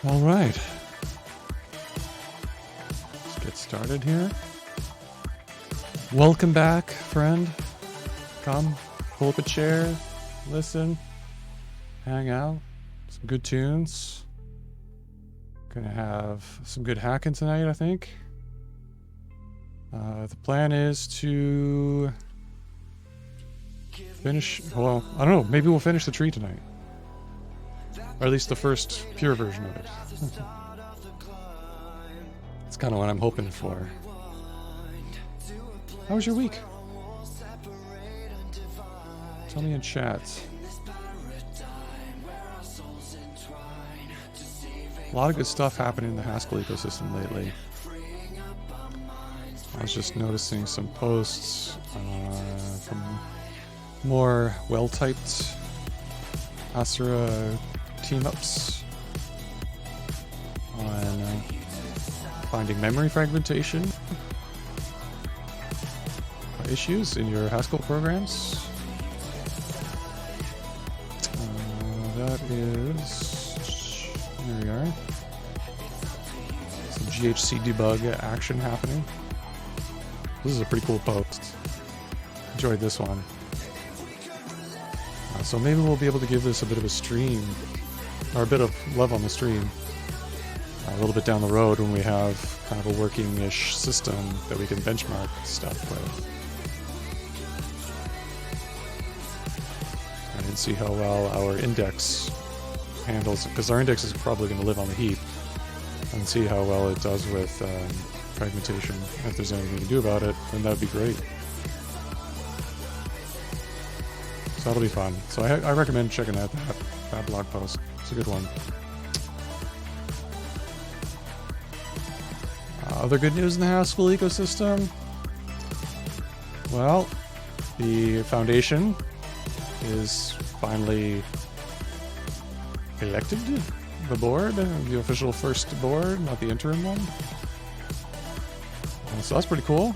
All right. Let's get started here. Welcome back, friend. Come, pull up a chair, listen, hang out. Some good tunes. Gonna have some good hacking tonight, I think. The plan is to finish, well, I don't know, maybe we'll finish the tree tonight. Or at least the first pure version of it. That's kind of what I'm hoping for. How was your week? Tell me in chat. A lot of good stuff happening in the Haskell ecosystem lately. I was just noticing some posts from more well-typed Asura team-ups on finding memory fragmentation issues in your Haskell programs. That is... There we are. Some GHC debug action happening. This is a pretty cool post. Enjoyed this one. So maybe we'll be able to give this a bit of a stream, or a bit of love on the stream, a little bit down the road when we have kind of a working-ish system that we can benchmark stuff with. And see how well our index handles, because our index is probably going to live on the heap, and see how well it does with fragmentation. If there's anything to do about it, then that would be great. So that'll be fun. So I recommend checking out that blog post. It's a good one. Other good news in the Haskell ecosystem? Well, the foundation is finally elected, the board, the official first board, not the interim one. So that's pretty cool.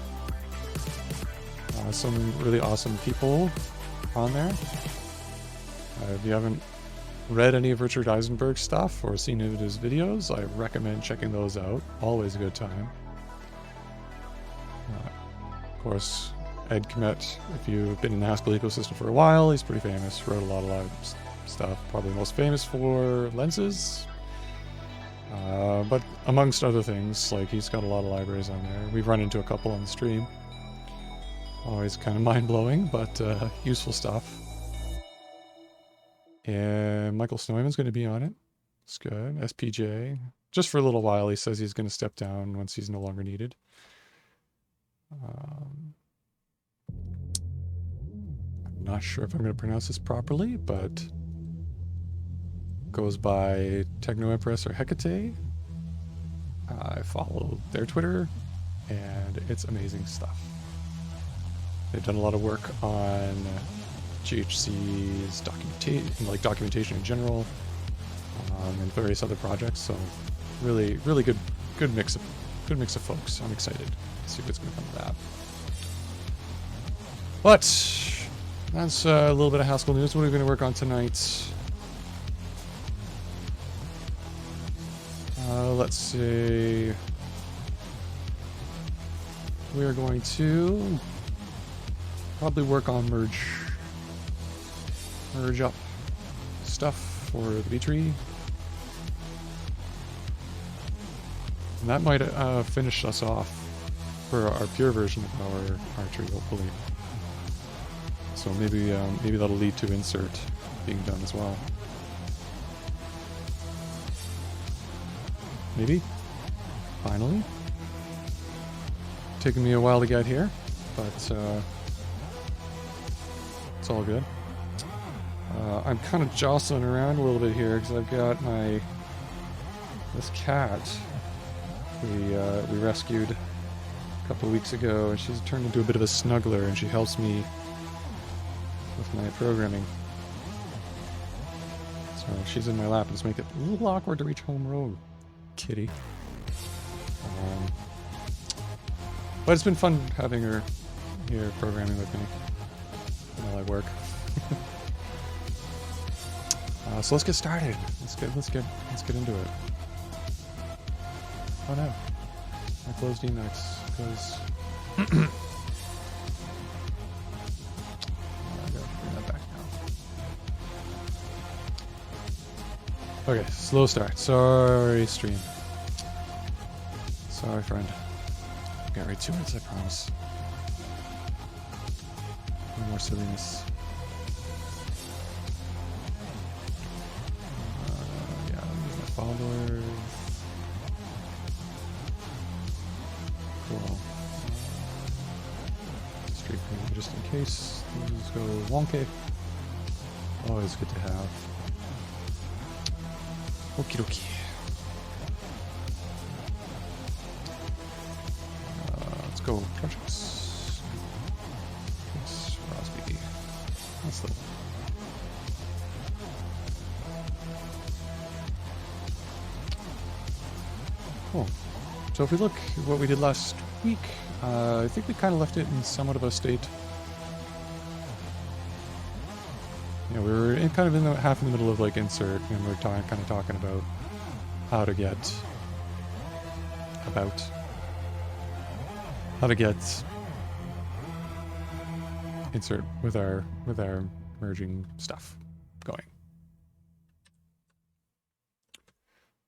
Some really awesome people on there. If you haven't read any of Richard Eisenberg's stuff or seen any of his videos, I recommend checking those out. Always a good time. Of course, Ed Kmet, if you've been in the Haskell ecosystem for a while, he's pretty famous. Wrote a lot of stuff. Probably most famous for lenses. But amongst other things, like he's got a lot of libraries on there. We've run into a couple on the stream. Always kind of mind-blowing, but useful stuff. And Michael Snowyman's going to be on it. It's good. SPJ. Just for a little while, he says he's going to step down once he's no longer needed. I'm not sure if I'm going to pronounce this properly, but goes by Techno Empress or Hecate. I follow their Twitter, and it's amazing stuff. They've done a lot of work on GHC's documentation in general, and various other projects. So, really good mix of folks. I'm excited to see what's going to come of that. But that's a little bit of Haskell news. What are we going to work on tonight? Let's see. We are going to probably work on merge up stuff for the B-tree. And that might finish us off for our pure version of our tree, hopefully. So maybe that'll lead to insert being done as well. Maybe. Finally. Taking me a while to get here, but it's all good. I'm kind of jostling around a little bit here because I've got this cat we rescued a couple of weeks ago, and she's turned into a bit of a snuggler, and she helps me with my programming. So she's in my lap, and it's making it a little awkward to reach home road, kitty. But it's been fun having her here programming with me while I work. So let's get started. Let's get into it. Oh no. I closed Emacs because I gotta bring that back now. Okay, slow start. Sorry, stream. Sorry, friend. I'll get right to it, I promise. No more silliness. Yeah, I'm using my followers. Cool. Street preview just in case things go wonky. Always good to have. Okie dokie. Let's go projects. Yes, Rosby. That's the one. Cool. So if we look at what we did last week, I think we kind of left it in somewhat of a state. Yeah, we were kind of in the half in the middle of like insert, and we are kind of talking about how to get insert with our merging stuff going.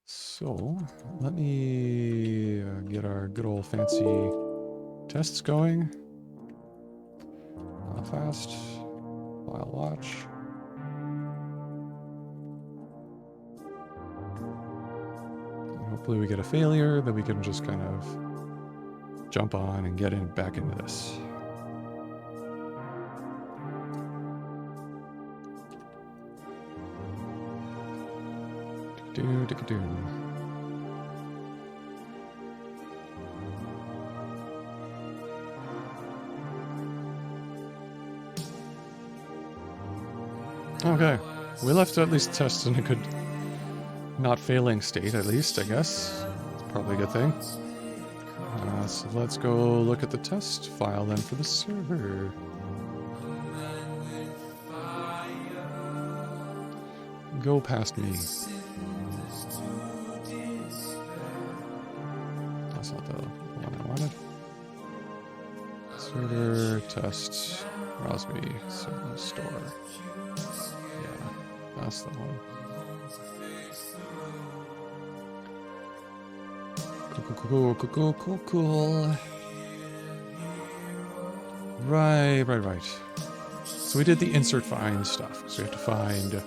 So let me get our good old fancy tests going. Fast. File watch. And hopefully we get a failure that we can just kind of jump on and get back into this. Do. Okay, we left at least tests in a good, not failing state, at least, I guess. It's probably a good thing. So let's go look at the test file then for the server. Go past me. That's not the one I wanted. Server, test, Rosby, server, store. Yeah, that's the one. Cool. Right. So we did the insert find stuff. So we have to find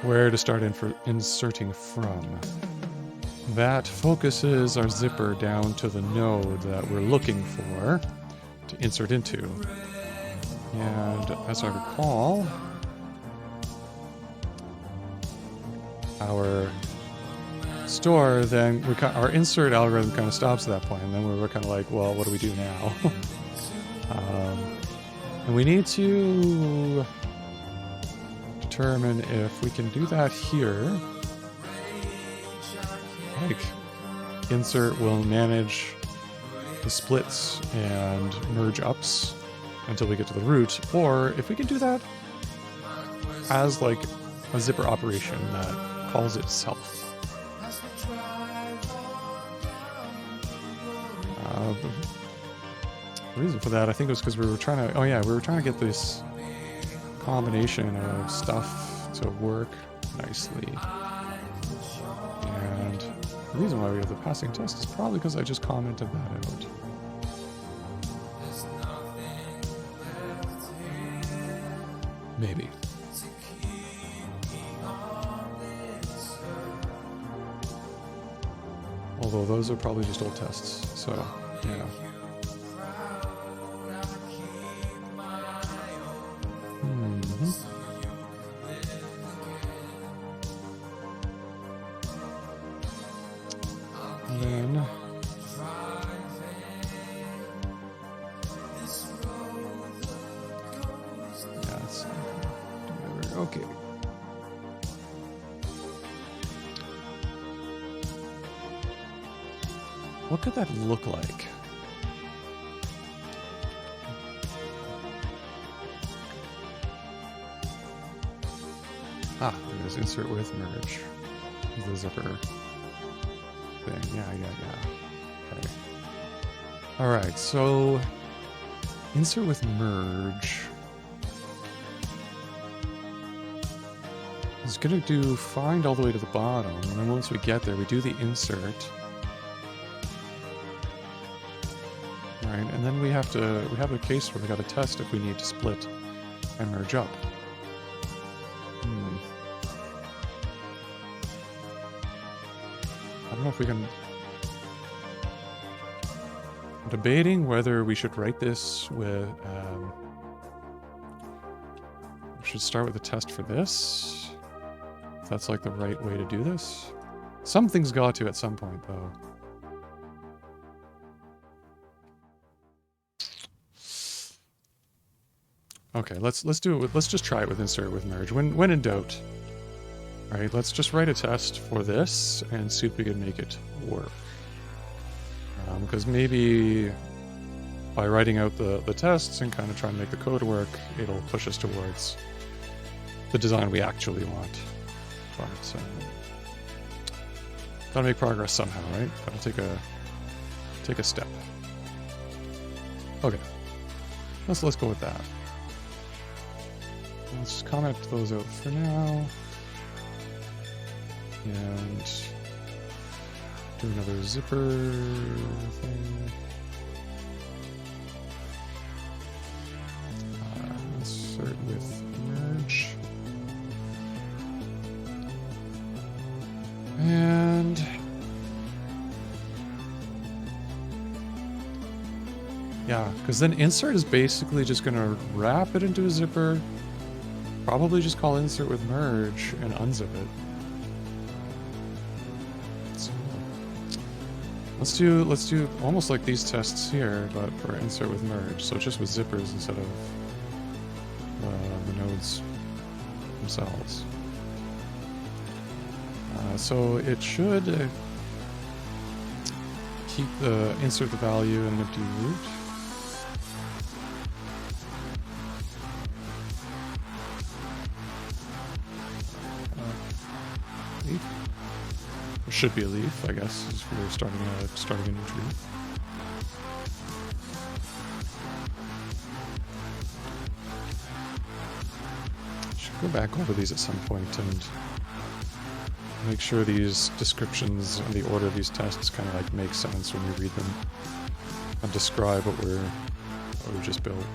where to start inserting from. That focuses our zipper down to the node that we're looking for to insert into. And as I recall, our store, then our insert algorithm kind of stops at that point, and then we were kind of like, well, what do we do now? And we need to determine if we can do that here. Like, insert will manage the splits and merge ups until we get to the root, or if we can do that as like a zipper operation that calls itself. The reason for that, I think, was because we were trying to get this combination of stuff to work nicely. And the reason why we have the passing test is probably because I just commented that out. Maybe. Although those are probably just old tests, so yeah. Okay. What could that look like? Ah, there's insert with merge. The zipper. thing. Yeah. Okay. All right, so insert with merge. It's gonna do find all the way to the bottom, and then once we get there, we do the insert. Right, and then we have a case where we got to test if we need to split and merge up. I don't know if we can... I'm debating whether we should write this with... we should start with a test for this. If that's like the right way to do this. Something's got to at some point, though. Okay, let's do it with, let's just try it with insert with merge. When in doubt. Alright, let's just write a test for this and see if we can make it work. Because maybe by writing out the tests and kind of trying to make the code work, it'll push us towards the design we actually want. But gotta make progress somehow, right? Gotta take a step. Okay. Let's go with that. Let's just comment those out for now. And do another zipper thing. Insert with merge. And yeah, because then insert is basically just going to wrap it into a zipper. Probably just call insert with merge and unzip it. So let's do almost like these tests here, but for insert with merge. So just with zippers instead of the nodes themselves. So it should keep the insert the value in an empty root. Leaf. There should be a leaf, I guess, if we're starting a new tree. Should go back over these at some point and make sure these descriptions and the order of these tests kind of like make sense when you read them and describe what we just built.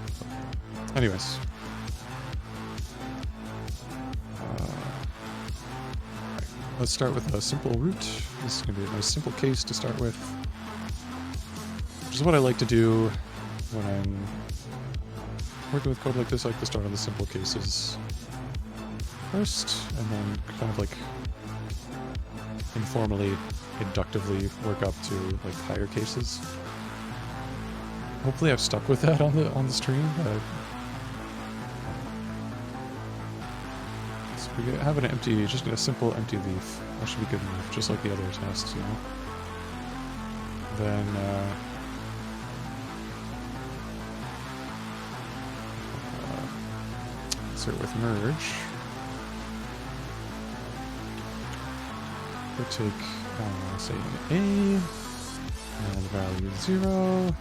Anyways. Let's start with a simple root. This is going to be a nice simple case to start with. Which is what I like to do when I'm working with code like this. I like to start on the simple cases first, and then kind of like informally, inductively work up to like higher cases. Hopefully I've stuck with that on the stream, but we have an empty, just a simple empty leaf. That should be good enough, just like the other tests, you know. Then, insert with merge. We'll take, say, an A, and value 0.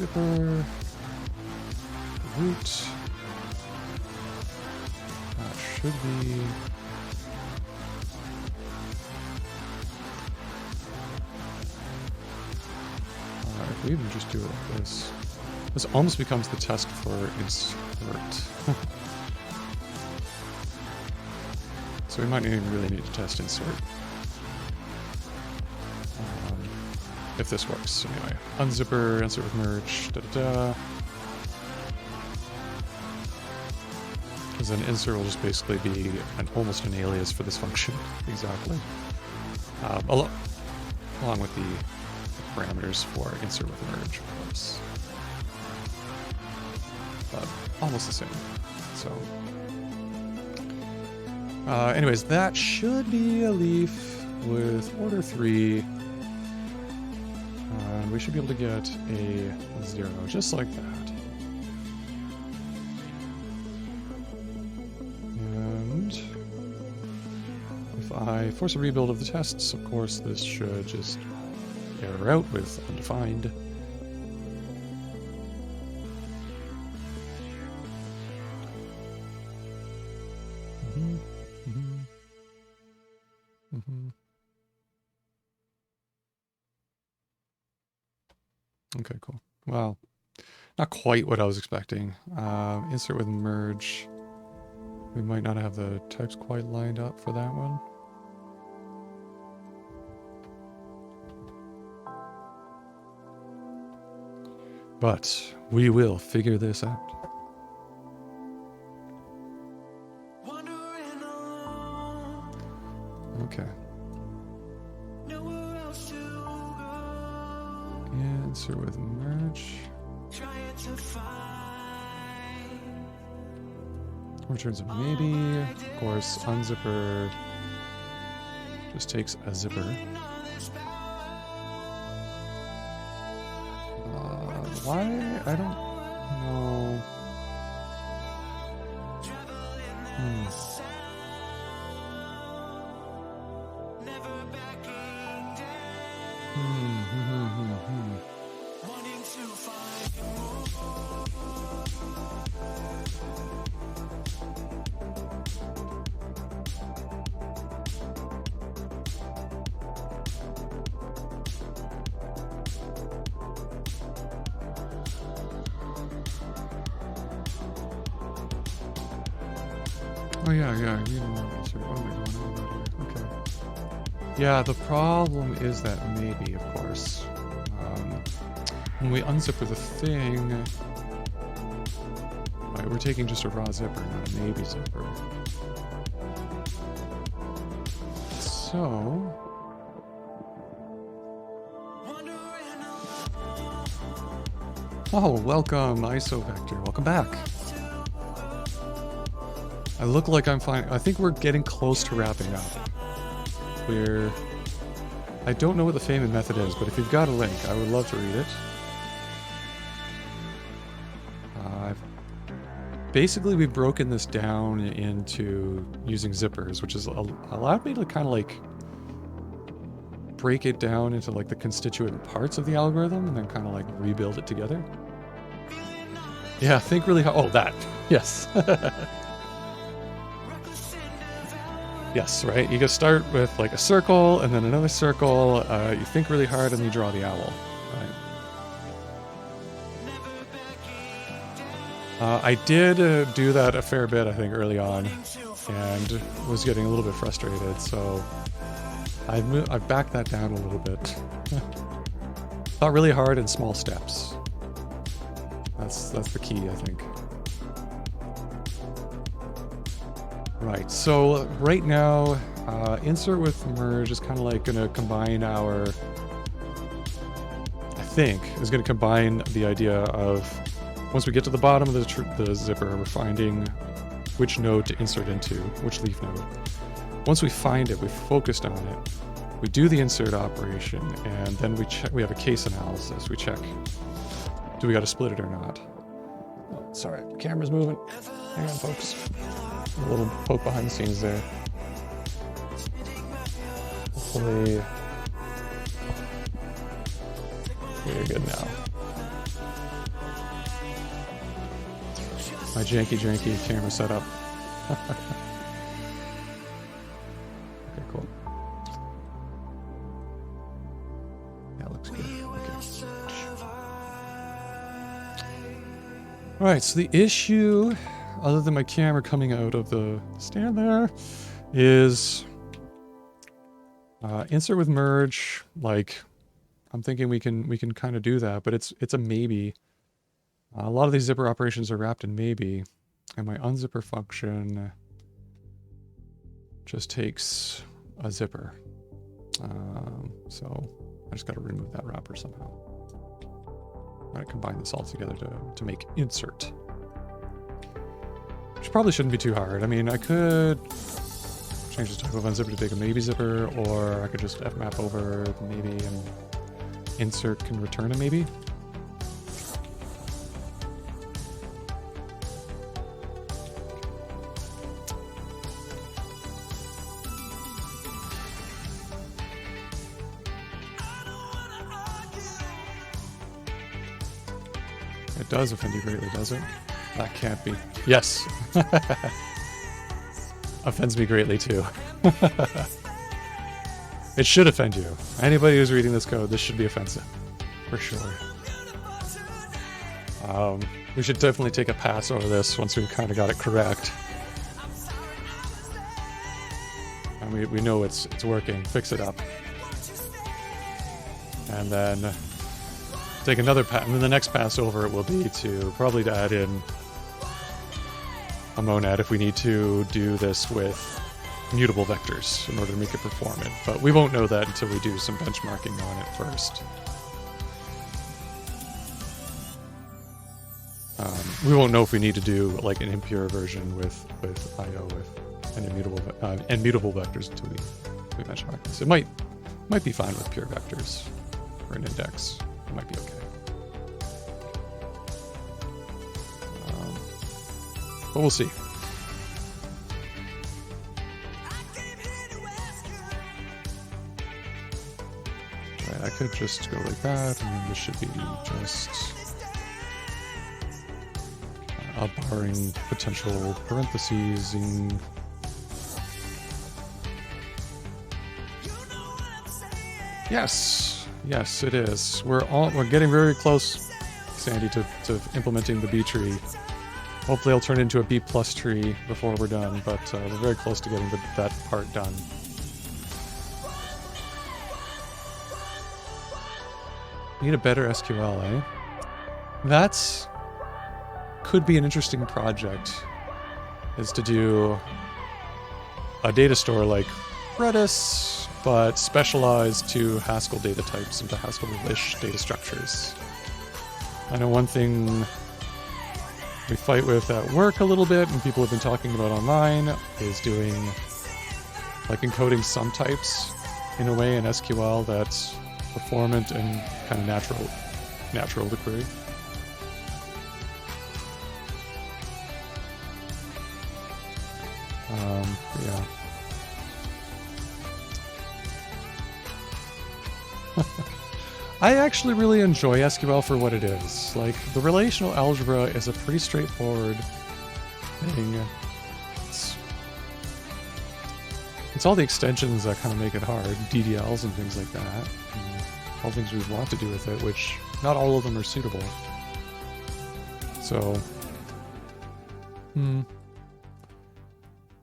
Zipper, root, that should be, alright, if we even just do it like this, this almost becomes the test for insert. So we might even really need to test insert. If this works. Anyway, unzipper, insert with merge, Because then insert will just basically be almost an alias for this function. Exactly. Along with the parameters for insert with merge, of course. But almost the same. So, anyways, that should be a leaf with order 3. We should be able to get a 0, just like that. I force a rebuild of the tests, of course this should just error out with undefined. Okay, cool. Well, not quite what I was expecting. Insert with merge. We might not have the types quite lined up for that one. But we will figure this out. Okay. Insert with merge. Returns a maybe. Of course, unzipper just takes a zipper. Why? I don't know. Oh yeah. What am I going on about here? Okay. Yeah, the problem is that maybe, of course. When we unzipper the thing, right, we're taking just a raw zipper, not a maybe zipper. So, oh, welcome, IsoVector. Welcome back. I look like I'm fine. I think we're getting close to wrapping up. I don't know what the Feynman method is, but if you've got a link, I would love to read it. Basically, we've broken this down into using zippers, which has allowed me to kind of like break it down into like the constituent parts of the algorithm and then kind of like rebuild it together. Yeah, think really hard. Oh, that. Yes. Yes, right? You gotta start with like a circle and then another circle. You think really hard and you draw the owl. Right? I did do that a fair bit, I think, early on, and was getting a little bit frustrated, so I've backed that down a little bit. Thought really hard in small steps. That's the key, I think. Right, so right now, insert with merge is kind of like going to combine our, I think, is going to combine the idea of, once we get to the bottom of the zipper, we're finding which node to insert into, which leaf node. Once we find it, we've focused on it, we do the insert operation, and then we have a case analysis. We check, do we got to split it or not? Oh, sorry, the camera's moving. Hang on, folks. A little poke behind the scenes there. Hopefully we're good now. My janky camera setup. Okay, cool. That looks good. Okay. Alright, so the issue, other than my camera coming out of the stand there, is insert with merge. Like, I'm thinking we can kind of do that, but it's a maybe. A lot of these zipper operations are wrapped in maybe, and my unzipper function just takes a zipper. So I just got to remove that wrapper somehow. I'm going to combine this all together to make insert. Which probably shouldn't be too hard. I mean, I could change the type of unzipper to take a maybe zipper, or I could just fmap over the maybe and insert can return a maybe. does offend you greatly, does it? That can't be. Yes. Offends me greatly too. It should offend you. Anybody who's reading this code, this should be offensive. For sure. We should definitely take a pass over this once we've kind of got it correct. And we know it's working. Fix it up. And then take another pass. And then the next pass over it will be probably to add in a monad if we need to do this with mutable vectors in order to make it performant. But we won't know that until we do some benchmarking on it first. We won't know if we need to do like an impure version with IO with an immutable vectors until we benchmark this. It might be fine with pure vectors for an index. It might be okay. But we'll see. Right, I could just go like that, and then this should be just barring potential parentheses. Yes, it is. We're getting very close, Sandy, to implementing the B tree. Hopefully, I'll turn it into a B+ tree before we're done, but we're very close to getting that part done. Need a better SQL, eh? That's could be an interesting project, is to do a data store like Redis, but specialized to Haskell data types and to Haskell-ish data structures. I know one thing we fight with at work a little bit, and people have been talking about online, is doing like encoding some types in a way in SQL that's performant and kind of natural to query. Yeah. I actually really enjoy SQL for what it is. Like, the relational algebra is a pretty straightforward thing. It's all the extensions that kind of make it hard, DDLs and things like that. And all things we want to do with it, which not all of them are suitable. So,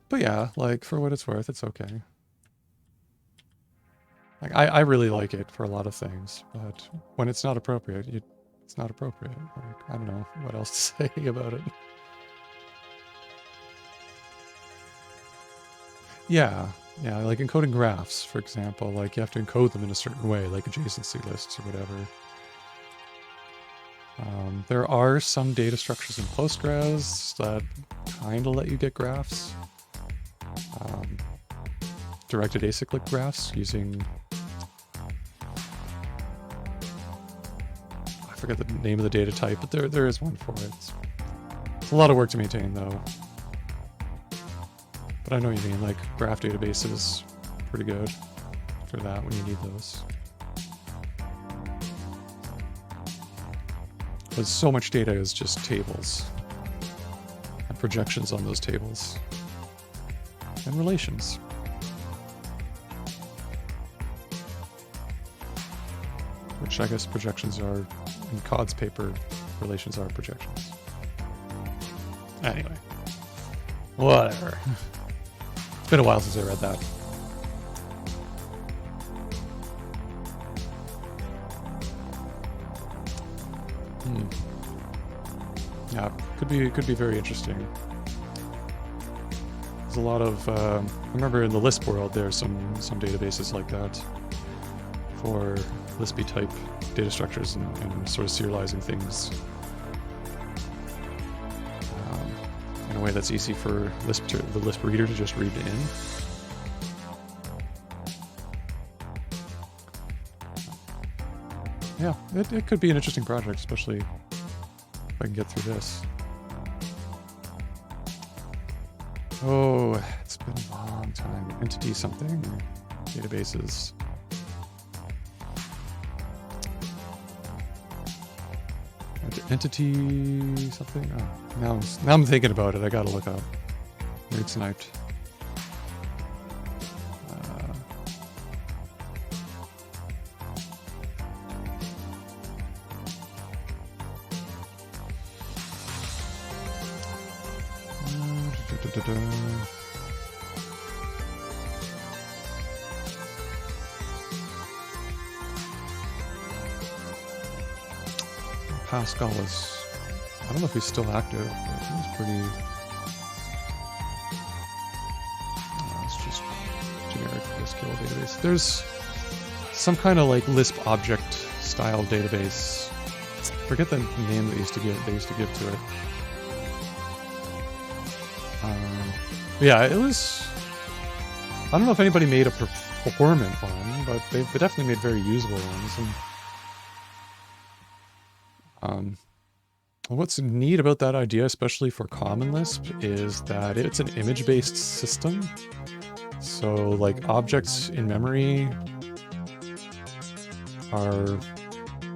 but yeah, like, for what it's worth, it's okay. Like, I really like it for a lot of things, but when it's not appropriate, it's not appropriate. Like, I don't know what else to say about it. Yeah, like encoding graphs, for example, like you have to encode them in a certain way, like adjacency lists or whatever. There are some data structures in Postgres that kind of let you get graphs. Directed acyclic graphs using... I forget the name of the data type, but there is one for it. It's a lot of work to maintain, though. But I know what you mean, like, graph databases, pretty good for that when you need those. But so much data is just tables. And projections on those tables. And relations. Which I guess projections are, in Cod's paper, relations are projections. Anyway. Whatever. It's been a while since I read that. Yeah, could be very interesting. There's a lot of I remember in the Lisp world there's some databases like that for Lispy type data structures and sort of serializing things in a way that's easy for the Lisp reader to just read in. Yeah, it could be an interesting project, especially if I can get through this. Oh, it's been a long time. Entity something, databases. Entity something? Oh, now I'm thinking about it. I gotta look up. Nerd sniped. Haskell is, I don't know if he's still active, but he's pretty, it's just generic SQL database. There's some kind of like Lisp object style database. Forget the name they used to give to it. Yeah, it was, I don't know if anybody made a performant one, but they definitely made very usable ones. And what's neat about that idea, especially for Common Lisp, is that it's an image-based system. So, like, objects in memory are,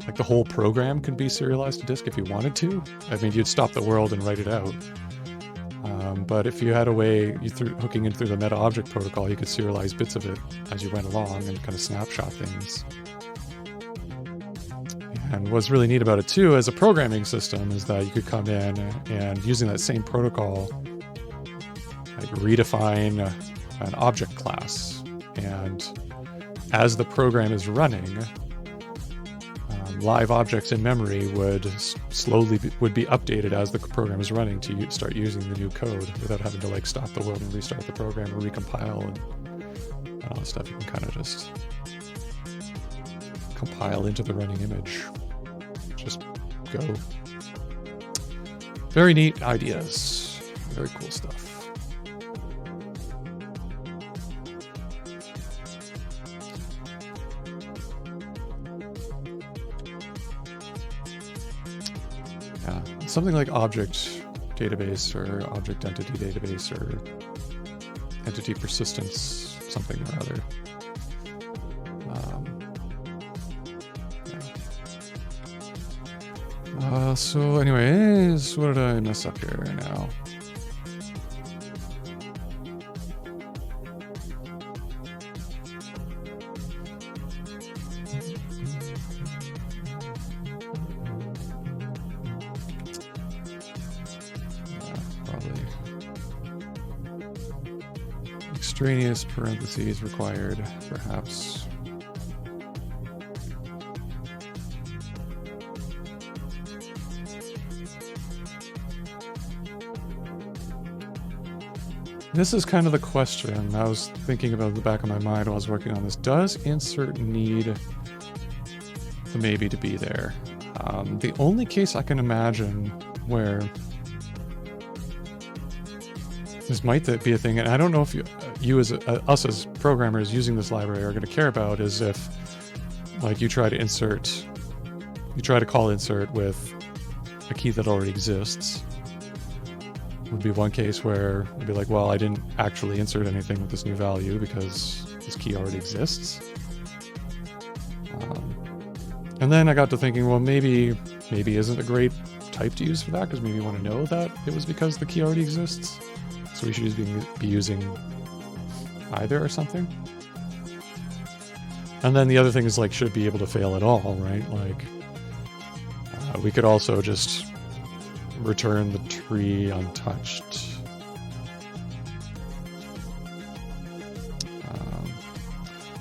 like, the whole program can be serialized to disk if you wanted to. I mean, you'd stop the world and write it out. But if you had a way, hooking in through the meta object protocol, you could serialize bits of it as you went along and kind of snapshot things. And what's really neat about it too, as a programming system, is that you could come in and using that same protocol, like redefine an object class. And as the program is running, live objects in memory would slowly be updated as the program is running to start using the new code without having to like stop the world and restart the program or recompile and all that stuff. You can kind of just compile into the running image. Just go. Very neat ideas. Very cool stuff. Yeah, something like object database or object entity database or entity persistence, something or other. So anyways, what did I mess up here now? Probably extraneous parentheses required, perhaps. This is kind of the question I was thinking about in the back of my mind while I was working on this. Does insert need the maybe to be there? The only case I can imagine where this might be a thing, and I don't know if you as us as programmers using this library are going to care about, is if like you try to call insert with a key that already exists. Would be one case where it'd be like, well, I didn't actually insert anything with this new value because this key already exists. And then I got to thinking, well, maybe isn't a great type to use for that, because maybe you want to know that it was because the key already exists. So we should be using either or something. And then the other thing is, like, should be able to fail at all, right? Like, we could also just return the tree untouched.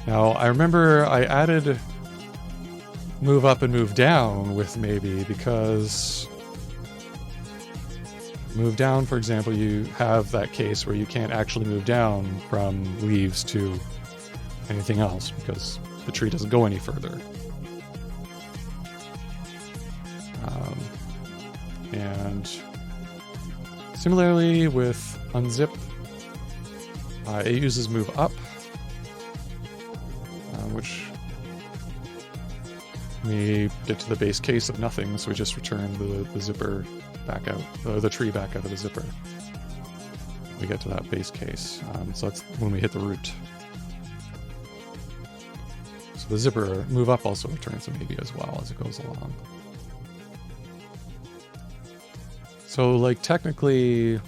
Now, I remember I added move up and move down with maybe, because move down, for example, you have that case where you can't actually move down from leaves to anything else because the tree doesn't go any further. And similarly with unzip, it uses move up, which we get to the base case of nothing, so we just return the zipper back out, the tree back out of the zipper. We get to that base case, so that's when we hit the root. So the zipper move up also returns a maybe as well as it goes along. So, like, technically,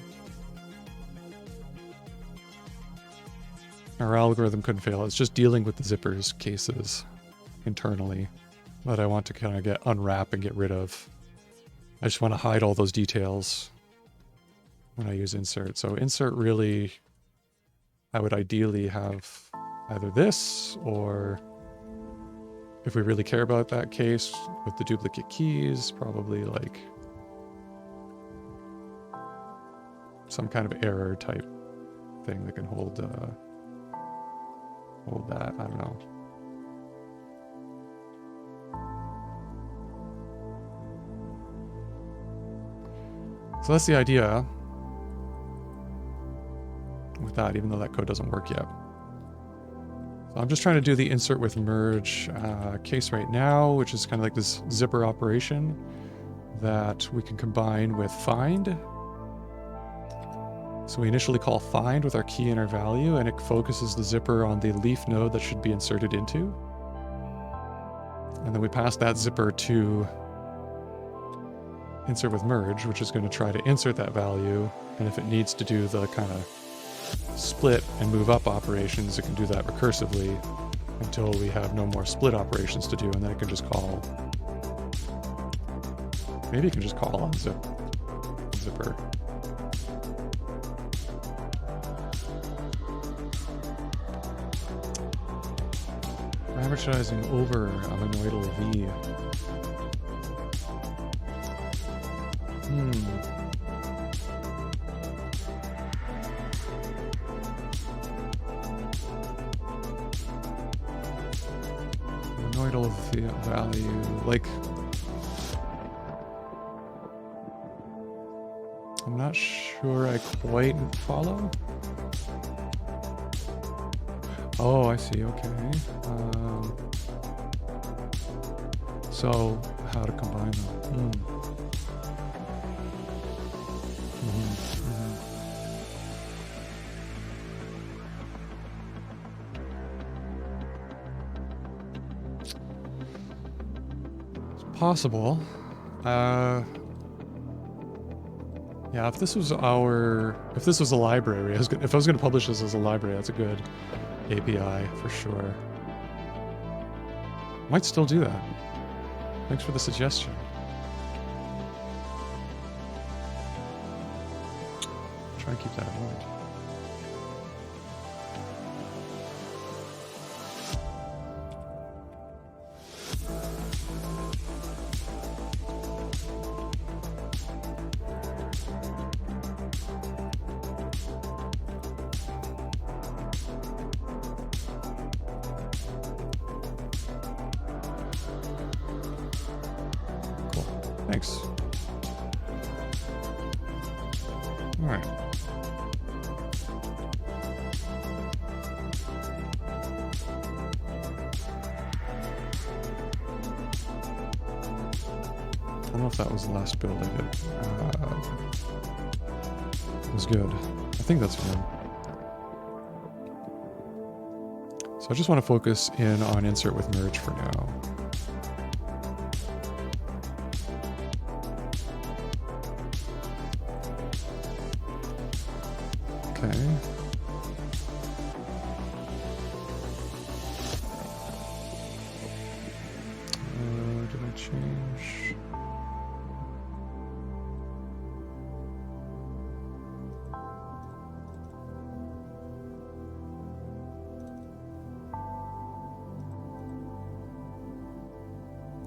our algorithm couldn't fail. It's just dealing with the zippers cases internally that I want to kind of unwrap and get rid of. I just want to hide all those details when I use insert. So insert really, I would ideally have either this, or if we really care about that case with the duplicate keys, probably like some kind of error type thing that can hold that. I don't know. So that's the idea with that, even though that code doesn't work yet. So I'm just trying to do the insert with merge case right now, which is kind of like this zipper operation that we can combine with find. So we initially call find with our key and our value, and it focuses the zipper on the leaf node that should be inserted into. And then we pass that zipper to insert with merge, which is going to try to insert that value. And if it needs to do the kind of split and move up operations, it can do that recursively until we have no more split operations to do, and then it can just call. Maybe it can just call on zipper. Advertising over a monoidal V. Monoidal value, like, I'm not sure I quite follow. Oh, I see, okay. So, how to combine them. It's possible. Yeah, if this was a library, if I was going to publish this as a library, that's a good API for sure. Might still do that. Thanks for the suggestion. Try and keep that in mind. Thanks. All right. I don't know if that was the last build I did. It was good. I think that's good. So I just want to focus in on insert with merge for now. Okay. Did I change?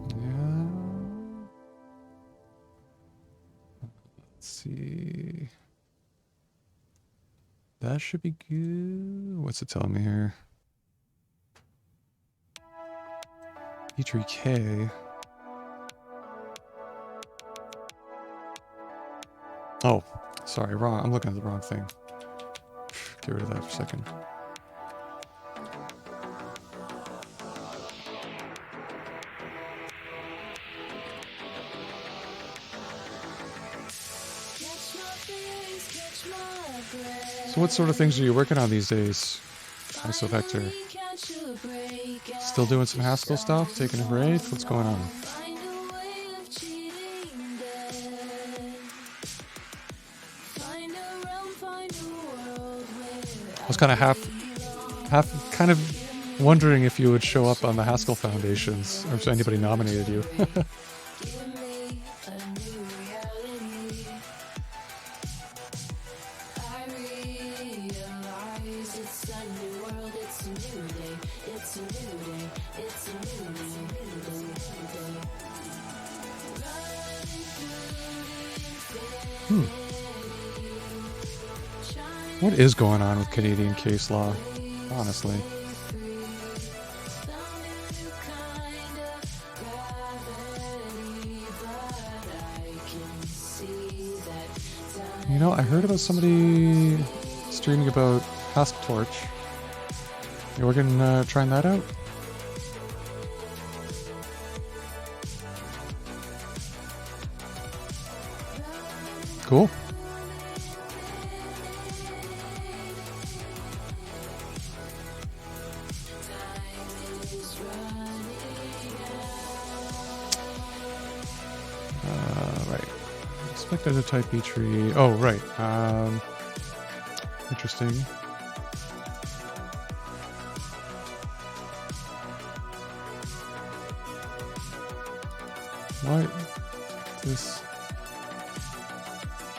Yeah. Let's see. That should be good. What's it telling me here? E3K. Oh, sorry, wrong. I'm looking at the wrong thing. Get rid of that for a second. So what sort of things are you working on these days, Iso Vector? Still doing some Haskell stuff? Taking a break? What's going on? I was kind of kind of wondering if you would show up on the Haskell Foundations, or if anybody nominated you. What is going on with Canadian case law, honestly? You know, I heard about somebody streaming about Haskell Torch. You working trying that out? Cool. Expected a type B tree. Oh, right. Interesting. Why this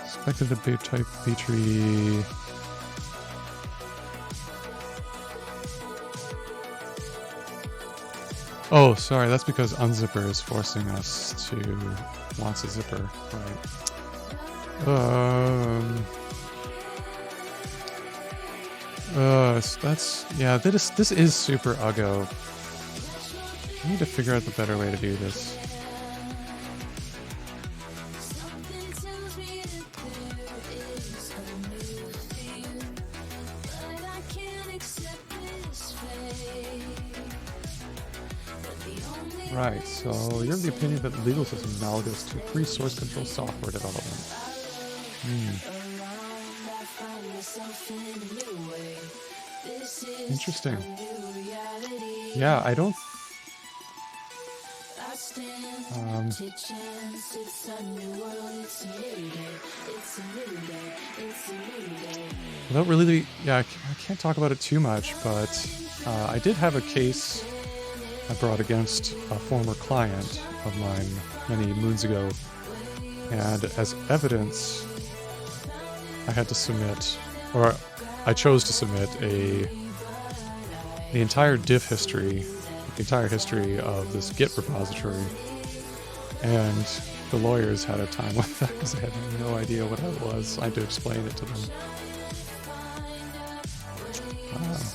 expected a big type B tree? Oh, sorry. That's because unzipper is forcing us to wants a zipper, right? That's yeah. This is super uggo. I need to figure out the better way to do this. Right, so you're of the opinion that the legal system is analogous to free source control software development. Interesting. Yeah, I don't... without really... Yeah, I can't talk about it too much, but I did have a case I brought against a former client of mine many moons ago, and as evidence I had to submit, or I chose to submit the entire diff history, the entire history of this Git repository, and the lawyers had a time with that because I had no idea what it was. I had to explain it to them.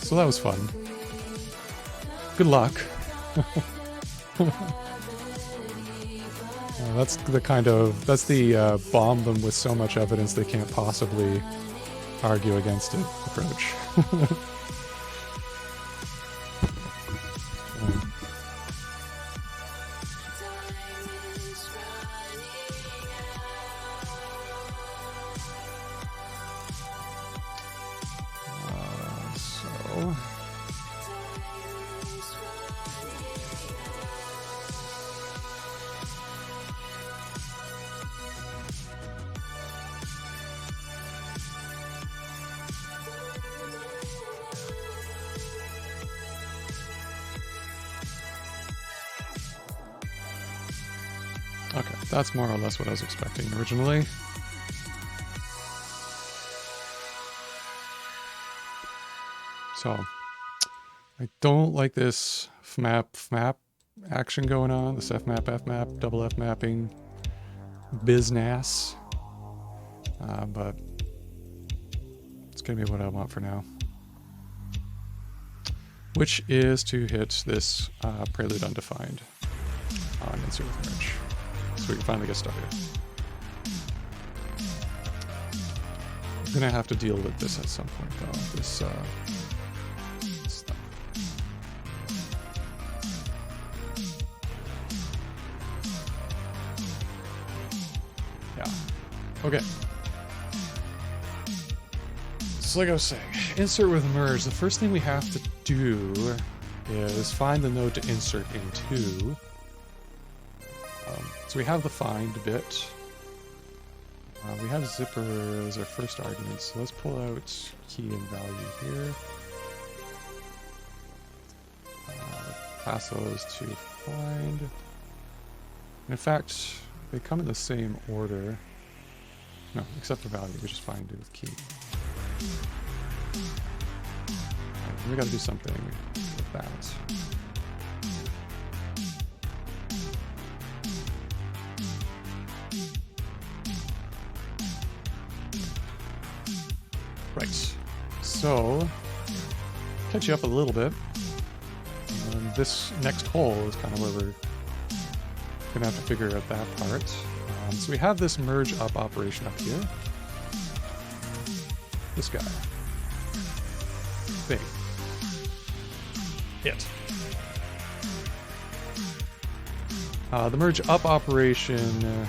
So that was fun. Good luck. That's the bomb them with so much evidence they can't possibly argue against it approach. Okay, that's more or less what I was expecting originally. So, I don't like this FMAP action going on, this FMAP, double F mapping business. But it's going to be what I want for now. Which is to hit this prelude undefined on insert with merge. So we can finally get started. I'm gonna have to deal with this at some point though, this stuff. Yeah. Okay. So like I was saying, insert with merge, the first thing we have to do is find the node to insert into. So we have the find bit. We have zipper as our first argument, so let's pull out key and value here. Pass those to find. And in fact, they come in the same order. No, except for value, we just find it with key. Right, we got to do something with that. Right, so catch you up a little bit. This next hole is kind of where we're gonna have to figure out that part. So we have this merge up operation up here. This guy. Thing. It. The merge up operation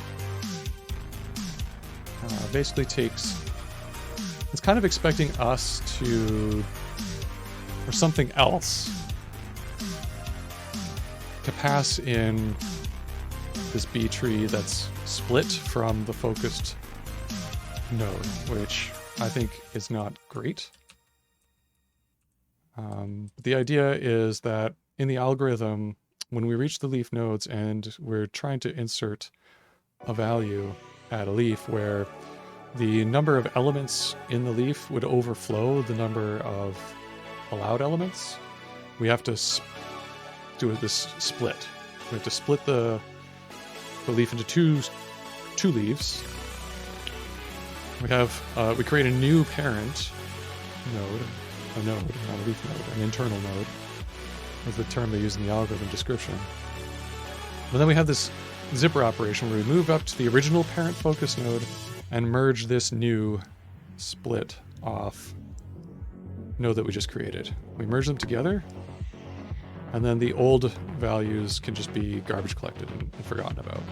basically takes... It's kind of expecting us to... or something else to pass in this B tree that's split from the focused node, which I think is not great. The idea is that in the algorithm, when we reach the leaf nodes and we're trying to insert a value at a leaf where the number of elements in the leaf would overflow the number of allowed elements, we have to do this split. We have to split the leaf into two leaves. We create a new parent node, not a leaf node, an internal node, is the term they use in the algorithm description. But then we have this zipper operation where we move up to the original parent focus node and merge this new split off node that we just created. We merge them together, and then the old values can just be garbage collected and forgotten about.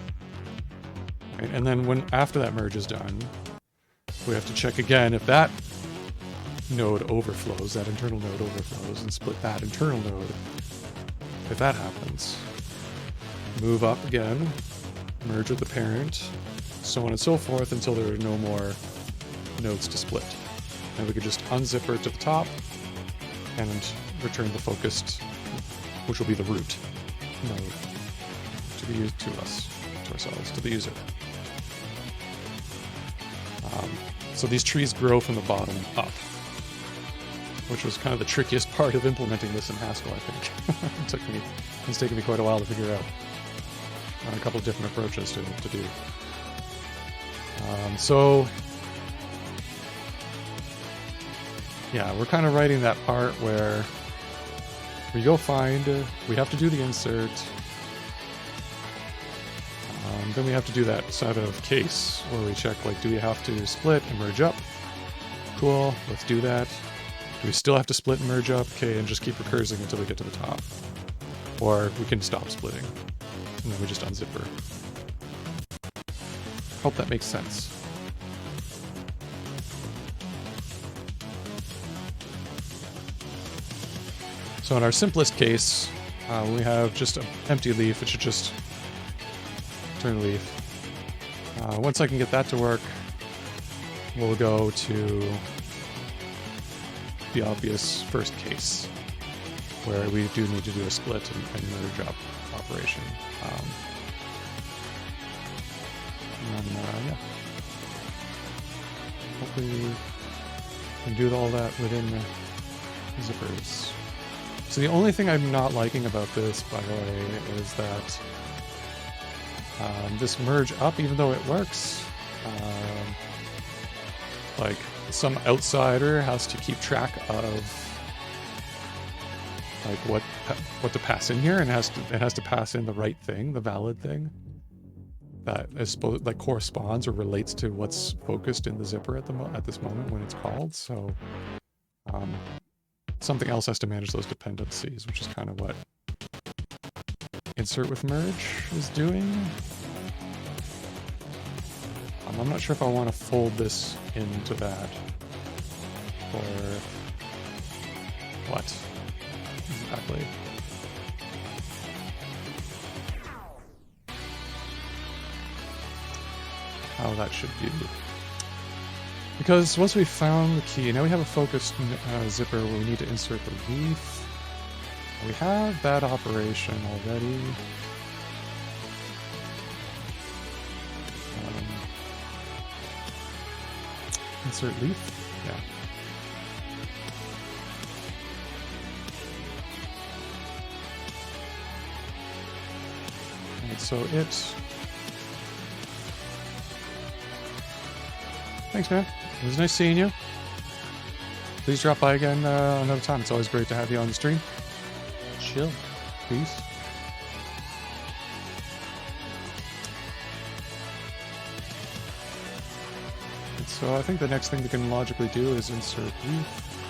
Right? And then after that merge is done, we have to check again if that node overflows, that internal node overflows, and split that internal node. If that happens, move up again, merge with the parent, so on and so forth until there are no more nodes to split. And we could just unzipper it to the top and return the focused, which will be the root node to be used to ourselves, to the user. So these trees grow from the bottom up, which was kind of the trickiest part of implementing this in Haskell, I think. It's taken me quite a while to figure out a couple of different approaches to do. So yeah, we're kind of writing that part where we go find, we have to do the insert, then we have to do that sort of case where we check, like, do we have to split and merge up? Cool, let's do that. Do we still have to split and merge up? Okay, and just keep recursing until we get to the top. Or we can stop splitting, and then we just unzipper. Hope that makes sense. So in our simplest case, we have just an empty leaf. It should just turn a leaf. Once I can get that to work, we'll go to the obvious first case, where we do need to do a split and merge up operation. And then, yeah. Hopefully we can do all that within the zippers. So the only thing I'm not liking about this, by the way, is that this merge up, even though it works, like some outsider has to keep track of like what to pass in here, and it has to pass in the right thing, the valid thing that is supposed, like, corresponds or relates to what's focused in the zipper at this moment when it's called. So something else has to manage those dependencies, which is kind of what insert with merge is doing. I'm not sure if I want to fold this into that, or what exactly. How that should be Because once we found the key, now we have a focused zipper where we need to insert the leaf. We have that operation already. Insert leaf? Yeah. Alright, so it... Thanks, man. It was nice seeing you. Please drop by again another time. It's always great to have you on the stream. Chill. Peace. And so I think the next thing we can logically do is insert leaf.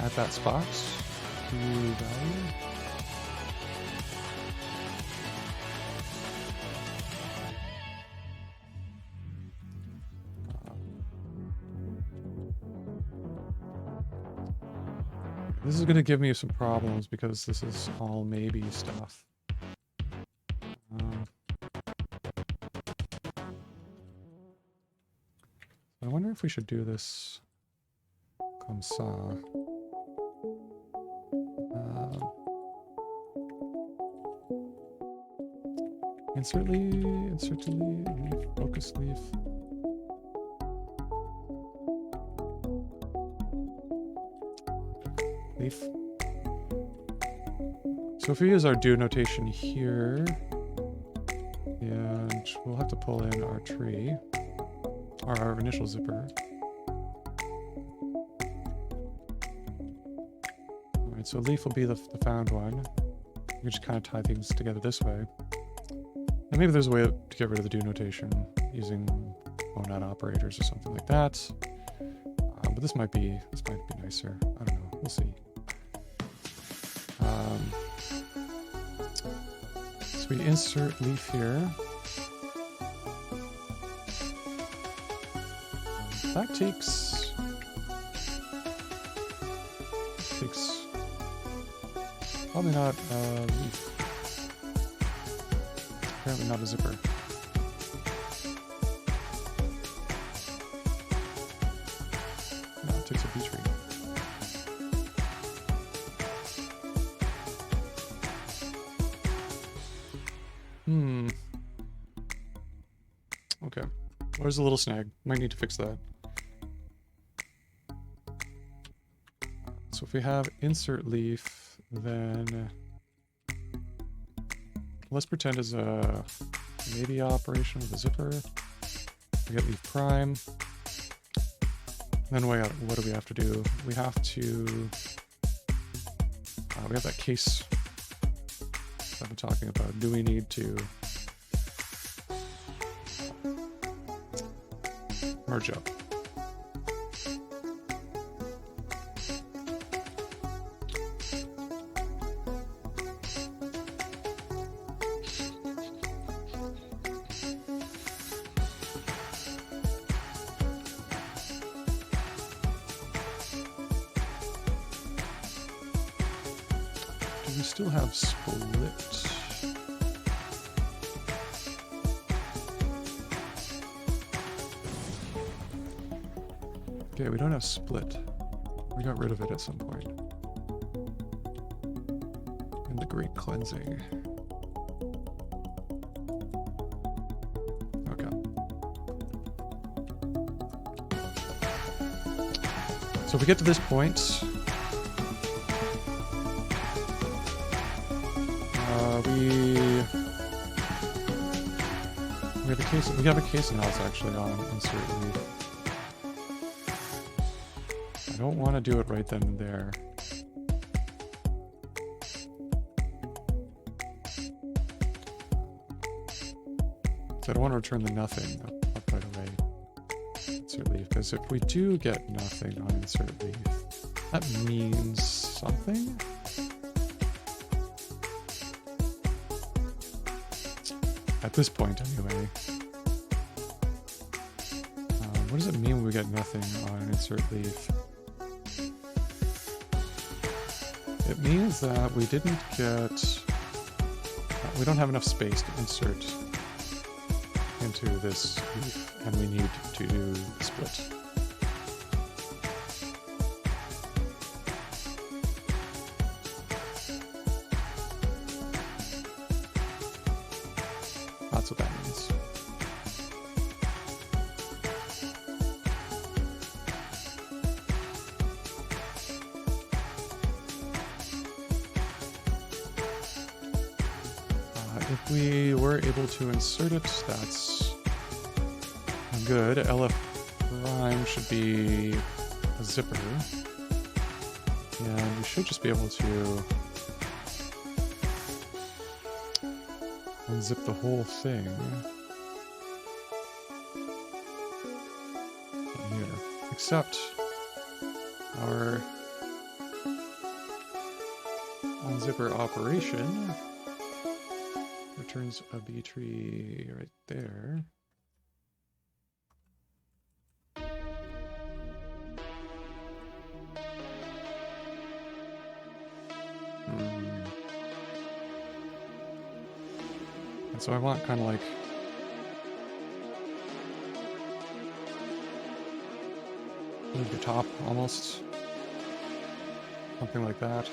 At that spot. KeyValue. This is going to give me some problems because this is all maybe stuff. I wonder if we should do this comme ça. Insert leaf, focus leaf. Leaf. So if we use our do notation here, and we'll have to pull in our tree, or our initial zipper. Alright, so leaf will be the found one. You can just kind of tie things together this way. And maybe there's a way to get rid of the do notation using monad operators or something like that. But this might be nicer. I don't know. We'll see. So we insert leaf here. That takes probably not a leaf. Apparently not a zipper. No, it takes a B tree. Okay. There's a little snag. Might need to fix that. So if we have insert leaf, then let's pretend as a maybe operation with a zipper. We get leaf prime. Then what do we have to do? We have to we have that case that I'm talking about. Do we need to merge up? Do we still have split? Okay, we don't have split. We got rid of it at some point. In the Great Cleansing. Okay. So if we get to this point, we have a case analysis actually on insert leaf. I don't want to do it right then and there. So I don't want to return the nothing up right away. Insert leaf, because if we do get nothing on insert leaf, that means something? At this point, anyway. What does it mean when we get nothing on insert leaf? It means that we didn't get... we don't have enough space to insert into this leaf, and we need to do the split. That's what that means. If we were able to insert it, that's good. LF prime should be a zipper. And we should just be able to unzip the whole thing here. Except our unzipper operation returns a B tree right there. And so I want kind of like move the top almost, something like that.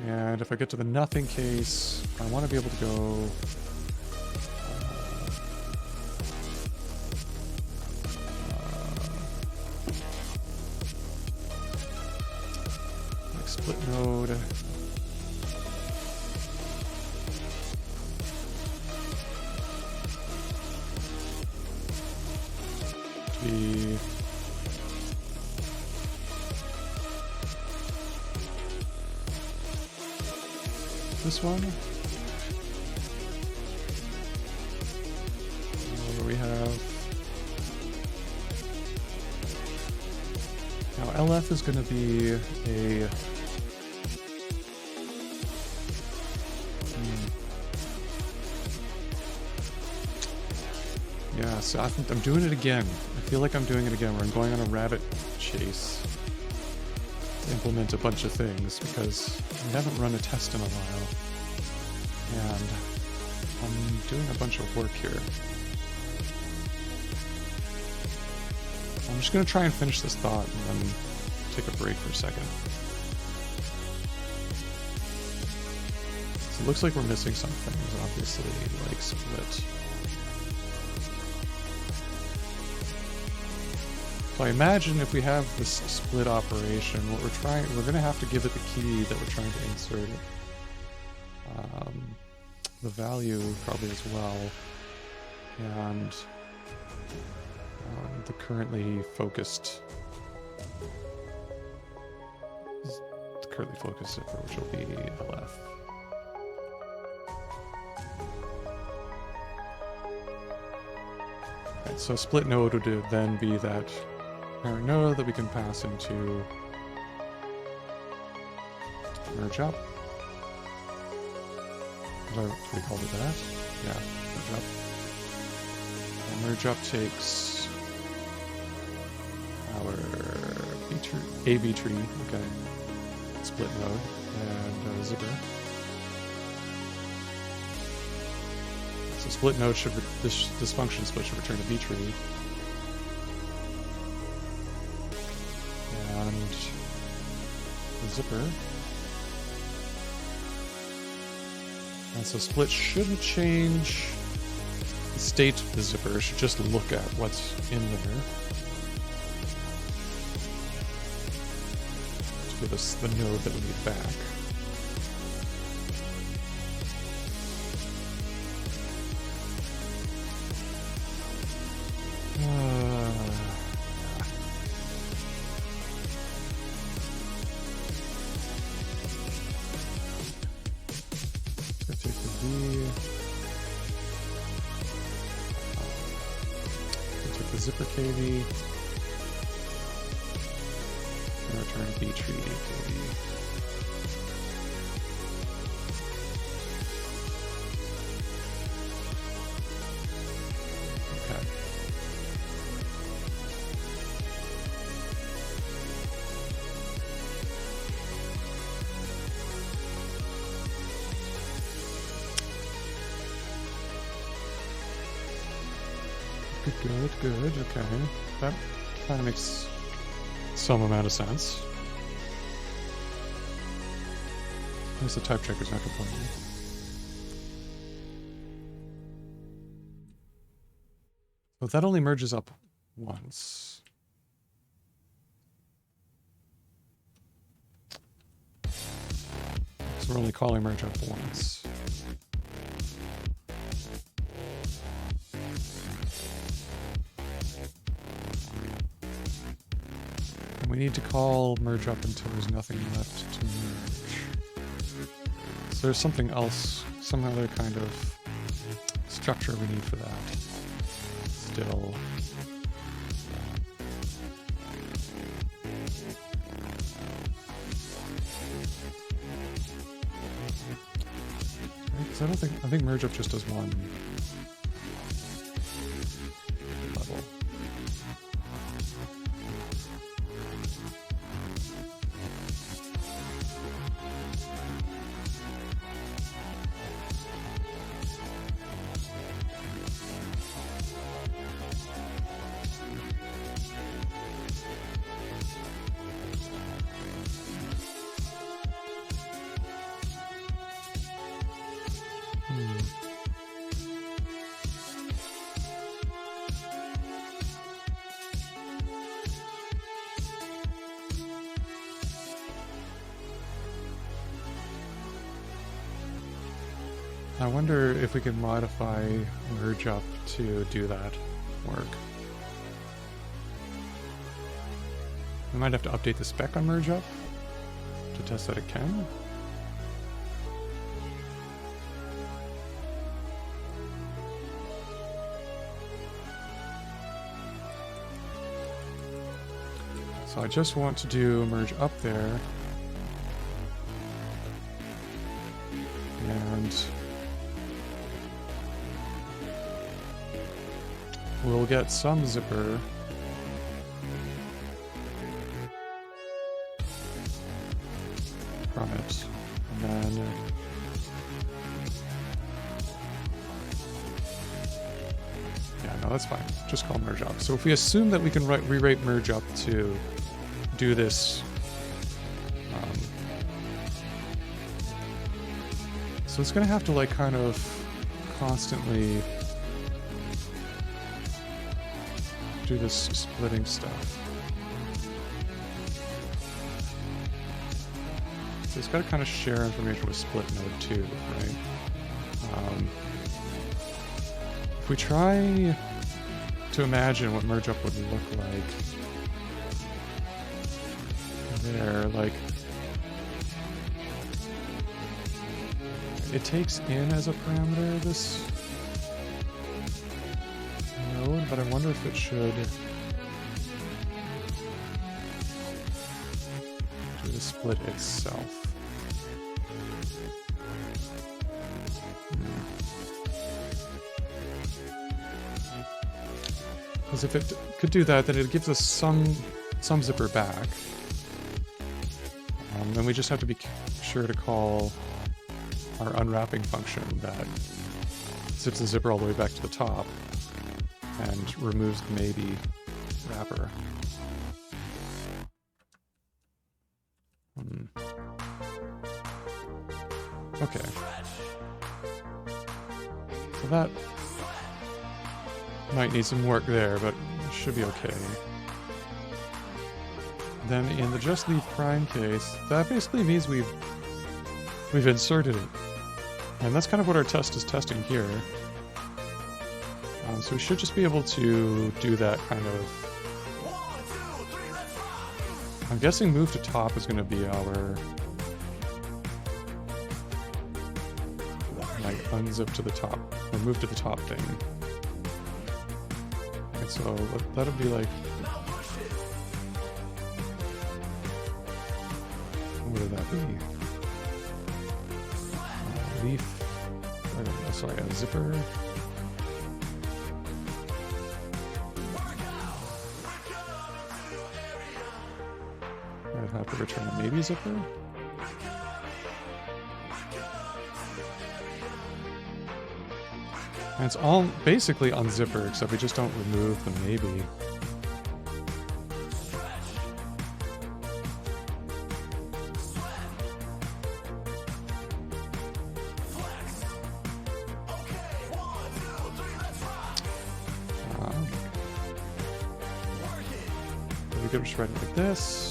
And if I get to the nothing case, I want to be able to go like split node. To be this one, where we have now LF is going to be a yeah, so I think I'm doing it again. I feel like I'm doing it again where I'm going on a rabbit chase to implement a bunch of things because we haven't run a test in a while, and I'm doing a bunch of work here. I'm just going to try and finish this thought and then take a break for a second. So it looks like we're missing some things, obviously, like split. So I imagine if we have this split operation, what we're going to have to give it the key that we're trying to insert it. The value probably as well, and the currently focused zipper, which will be LF. Right, so split node would then be that parent node that we can pass into merge up. Do we call it that? Yeah, merge up. And merge up takes our B tree, okay, split node, and zipper. So split node should, this function split should return a B tree. And the zipper. And so split shouldn't change the state of the zipper, it should just look at what's in there to give us the node that we need back. Zipper KV and return B tree KV. Okay. Good. Okay. That kind of makes some amount of sense. At least the type checker's not complaining. But that only merges up once. So we're only calling merge up once. And we need to call merge up until there's nothing left to merge. So there's something else, some other kind of structure we need for that. Still. Because I think merge up just does one level. I wonder if we can modify merge up to do that work. We might have to update the spec on merge up to test that it can. So I just want to do merge up there. And we'll get some zipper from it. And then yeah, no, that's fine. Just call merge up. So if we assume that we can rewrite merge up to do this, so it's going to have to like kind of constantly do this splitting stuff. So it's got to kind of share information with split node too, right? If we try to imagine what merge up would look like there, like it takes in as a parameter this node, but I wonder if it should do the split itself. Because if it could do that, then it gives us some zipper back. Then we just have to be sure to call our unwrapping function that zips the zipper all the way back to the top and removes the maybe wrapper. Okay. So that might need some work there, but it should be okay. Then in the just leave prime case, that basically means we've inserted it. And that's kind of what our test is testing here. So we should just be able to do that kind of... I'm guessing move to top is going to be our... like unzip to the top, or move to the top thing. And so that'll be like... what would that be? Leaf... sorry, a zipper... I'd have to return a maybe zipper. And it's all basically unzipper, except we just don't remove the maybe. We could just write it like this.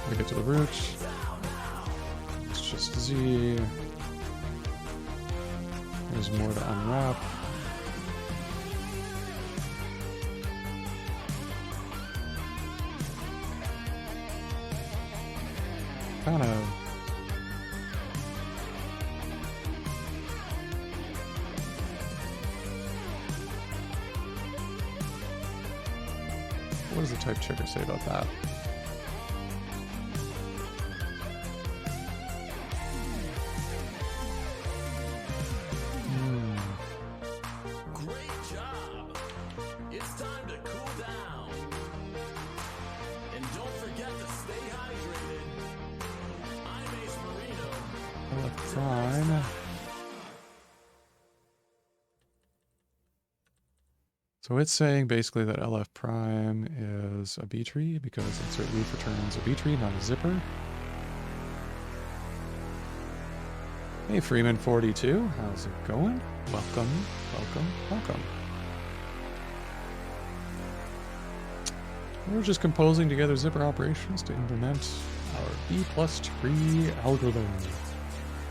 We get to the root. It's just Z. There's more to unwrap. Kind of. What does the type checker say about that? Great job. It's time to cool down. And don't forget to stay hydrated. I'm Ace Marino. Prime. So it's saying basically that LF prime is a B tree because insert leaf returns a B tree, not a zipper. Hey Freeman42, how's it going? Welcome, welcome, welcome. We're just composing together zipper operations to implement our B plus tree algorithm.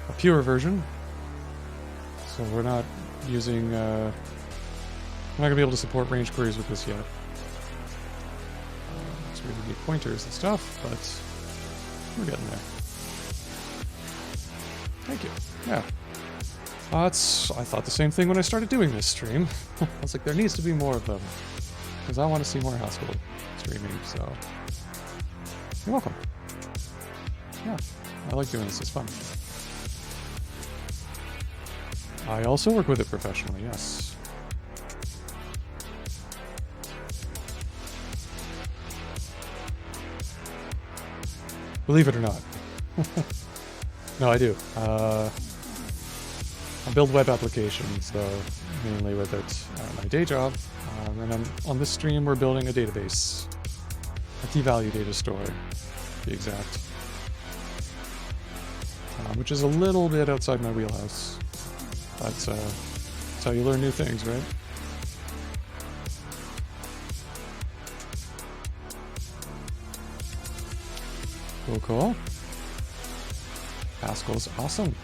A pure version. So we're not using I'm not going to be able to support range queries with this yet. So we need pointers and stuff, but we're getting there. Thank you. Yeah. I thought the same thing when I started doing this stream. I was like, there needs to be more of them. Because I want to see more Haskell streaming, so... You're welcome. Yeah, I like doing this, it's fun. I also work with it professionally, yes. Believe it or not. No, I do. I build web applications, though, mainly with it my day job. And then on this stream, we're building a database. A KeyValue data store, to be exact. Which is a little bit outside my wheelhouse. That's how you learn new things, right? Cool, cool. Haskell's awesome.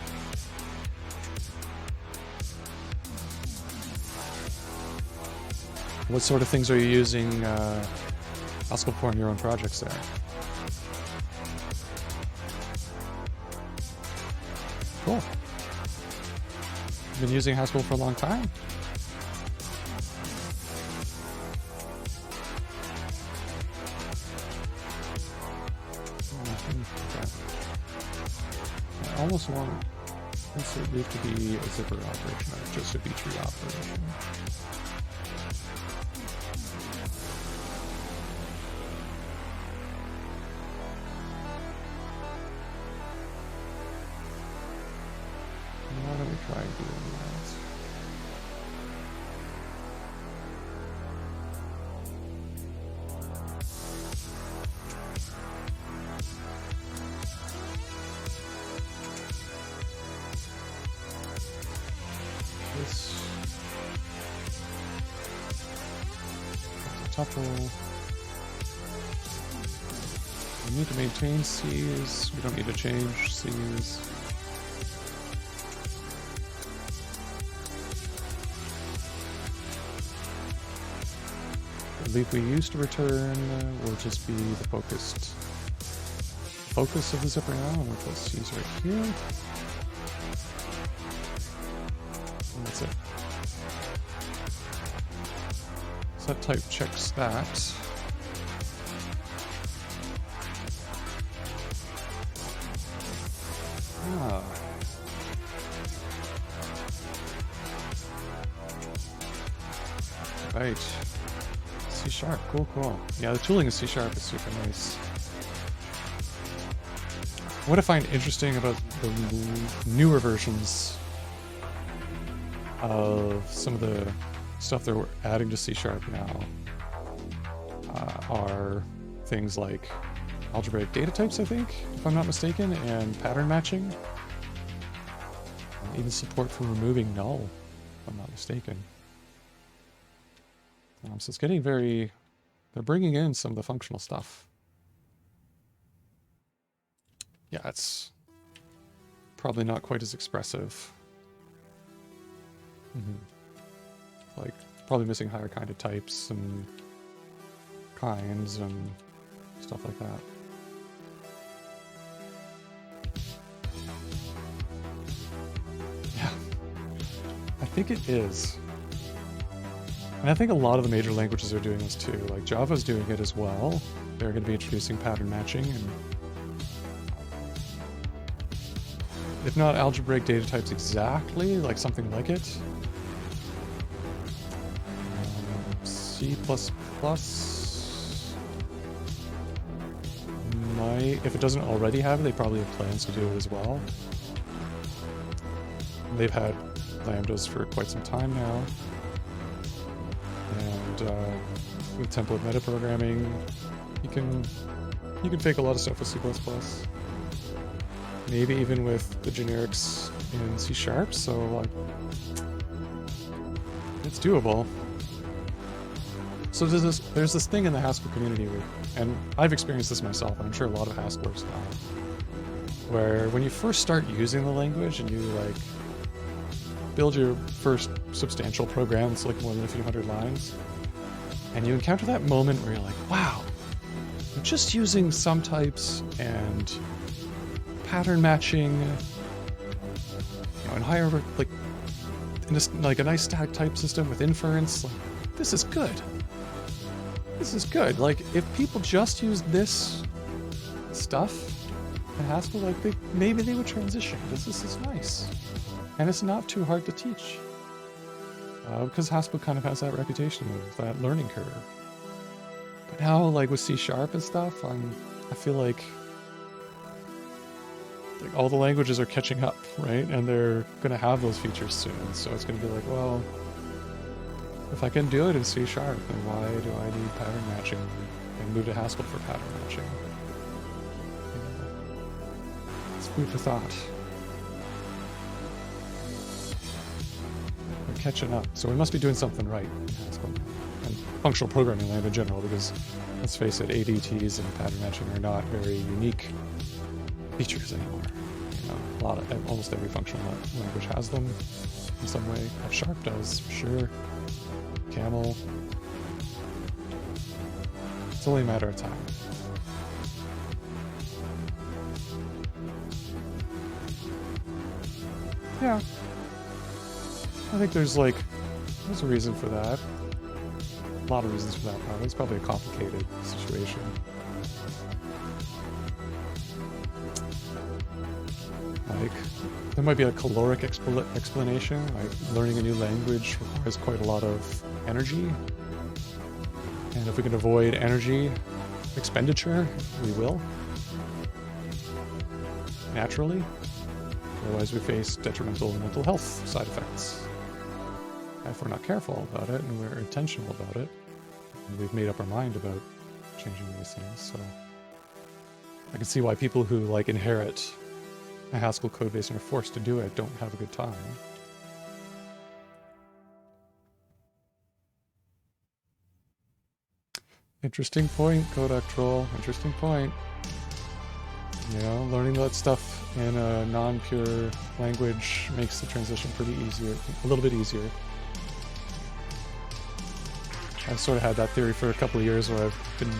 What sort of things are you using Haskell for in your own projects there? Cool. You've been using Haskell for a long time? I almost want insert leaf to be a zipper operation, not just a B-tree operation. Why don't we try doing that? Tuple. We need to maintain C's. We don't need to change C's. The leaf we used to return will just be the focus of the zipper now, and we'll put C's right here. And that's it. That type checks that. Ah. Right. C#, cool, cool. Yeah, the tooling in C# is super nice. What I find interesting about the newer versions of some of the stuff they're adding to C# now are things like algebraic data types, I think, if I'm not mistaken, and pattern matching. Even support for removing null, if I'm not mistaken. So it's getting very... They're bringing in some of the functional stuff. Yeah, it's probably not quite as expressive. Like, probably missing higher kind of types and kinds and stuff like that. Yeah, I think it is. And I think a lot of the major languages are doing this too. Like Java's doing it as well. They're going to be introducing pattern matching, and if not algebraic data types exactly, like something like it. C++ might, if it doesn't already have it, they probably have plans to do it as well. They've had lambdas for quite some time now. And with template metaprogramming, you can fake a lot of stuff with C++. Maybe even with the generics in C#, so like, it's doable. So there's this thing in the Haskell community, and I've experienced this myself, and I'm sure a lot of Haskellers now, where when you first start using the language and you like build your first substantial program, it's like more than a few hundred lines, and you encounter that moment where you're like, wow, I'm just using sum types and pattern matching, and higher, like, in a nice static type system with inference. Like, this is good. This is good. Like, if people just used this stuff in Haskell, like, maybe they would transition. This is nice. And it's not too hard to teach. Because Haskell kind of has that reputation of that learning curve. But now, like, with C# and stuff, I feel like all the languages are catching up, right? And they're going to have those features soon. So it's going to be like, well, if I can do it in C#, then why do I need pattern matching and move to Haskell for pattern matching? It's food for thought. We're catching up. So we must be doing something right in Haskell and functional programming land in general, because let's face it, ADTs and pattern matching are not very unique features anymore. You know, almost every functional language has them in some way. F# does, for sure. Camel. It's only a matter of time. Yeah. I think there's a reason for that. A lot of reasons for that, probably. It's probably a complicated situation. Like, there might be a caloric explanation, like learning a new language requires quite a lot of energy. And if we can avoid energy expenditure, we will. Naturally. Otherwise we face detrimental mental health side effects. If we're not careful about it and we're intentional about it, and we've made up our mind about changing these things. So I can see why people who like inherit a Haskell codebase and are forced to do it don't have a good time. Interesting point, Kodak Troll. Interesting point. You know, learning that stuff in a non-pure language makes the transition a little bit easier. I've sort of had that theory for a couple of years where I've been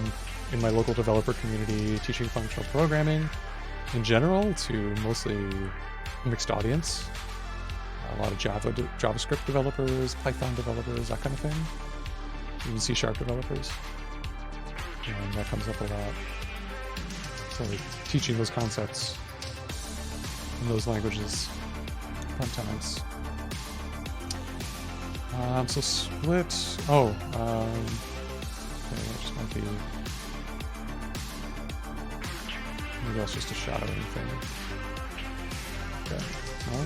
in my local developer community teaching functional programming in general to mostly mixed audience. A lot of JavaScript developers, Python developers, that kind of thing. Even C# developers. And that comes up a lot. So teaching those concepts in those languages fun times. So split. Okay, that just might be Maybe that's just a shadowing thing. Okay. No?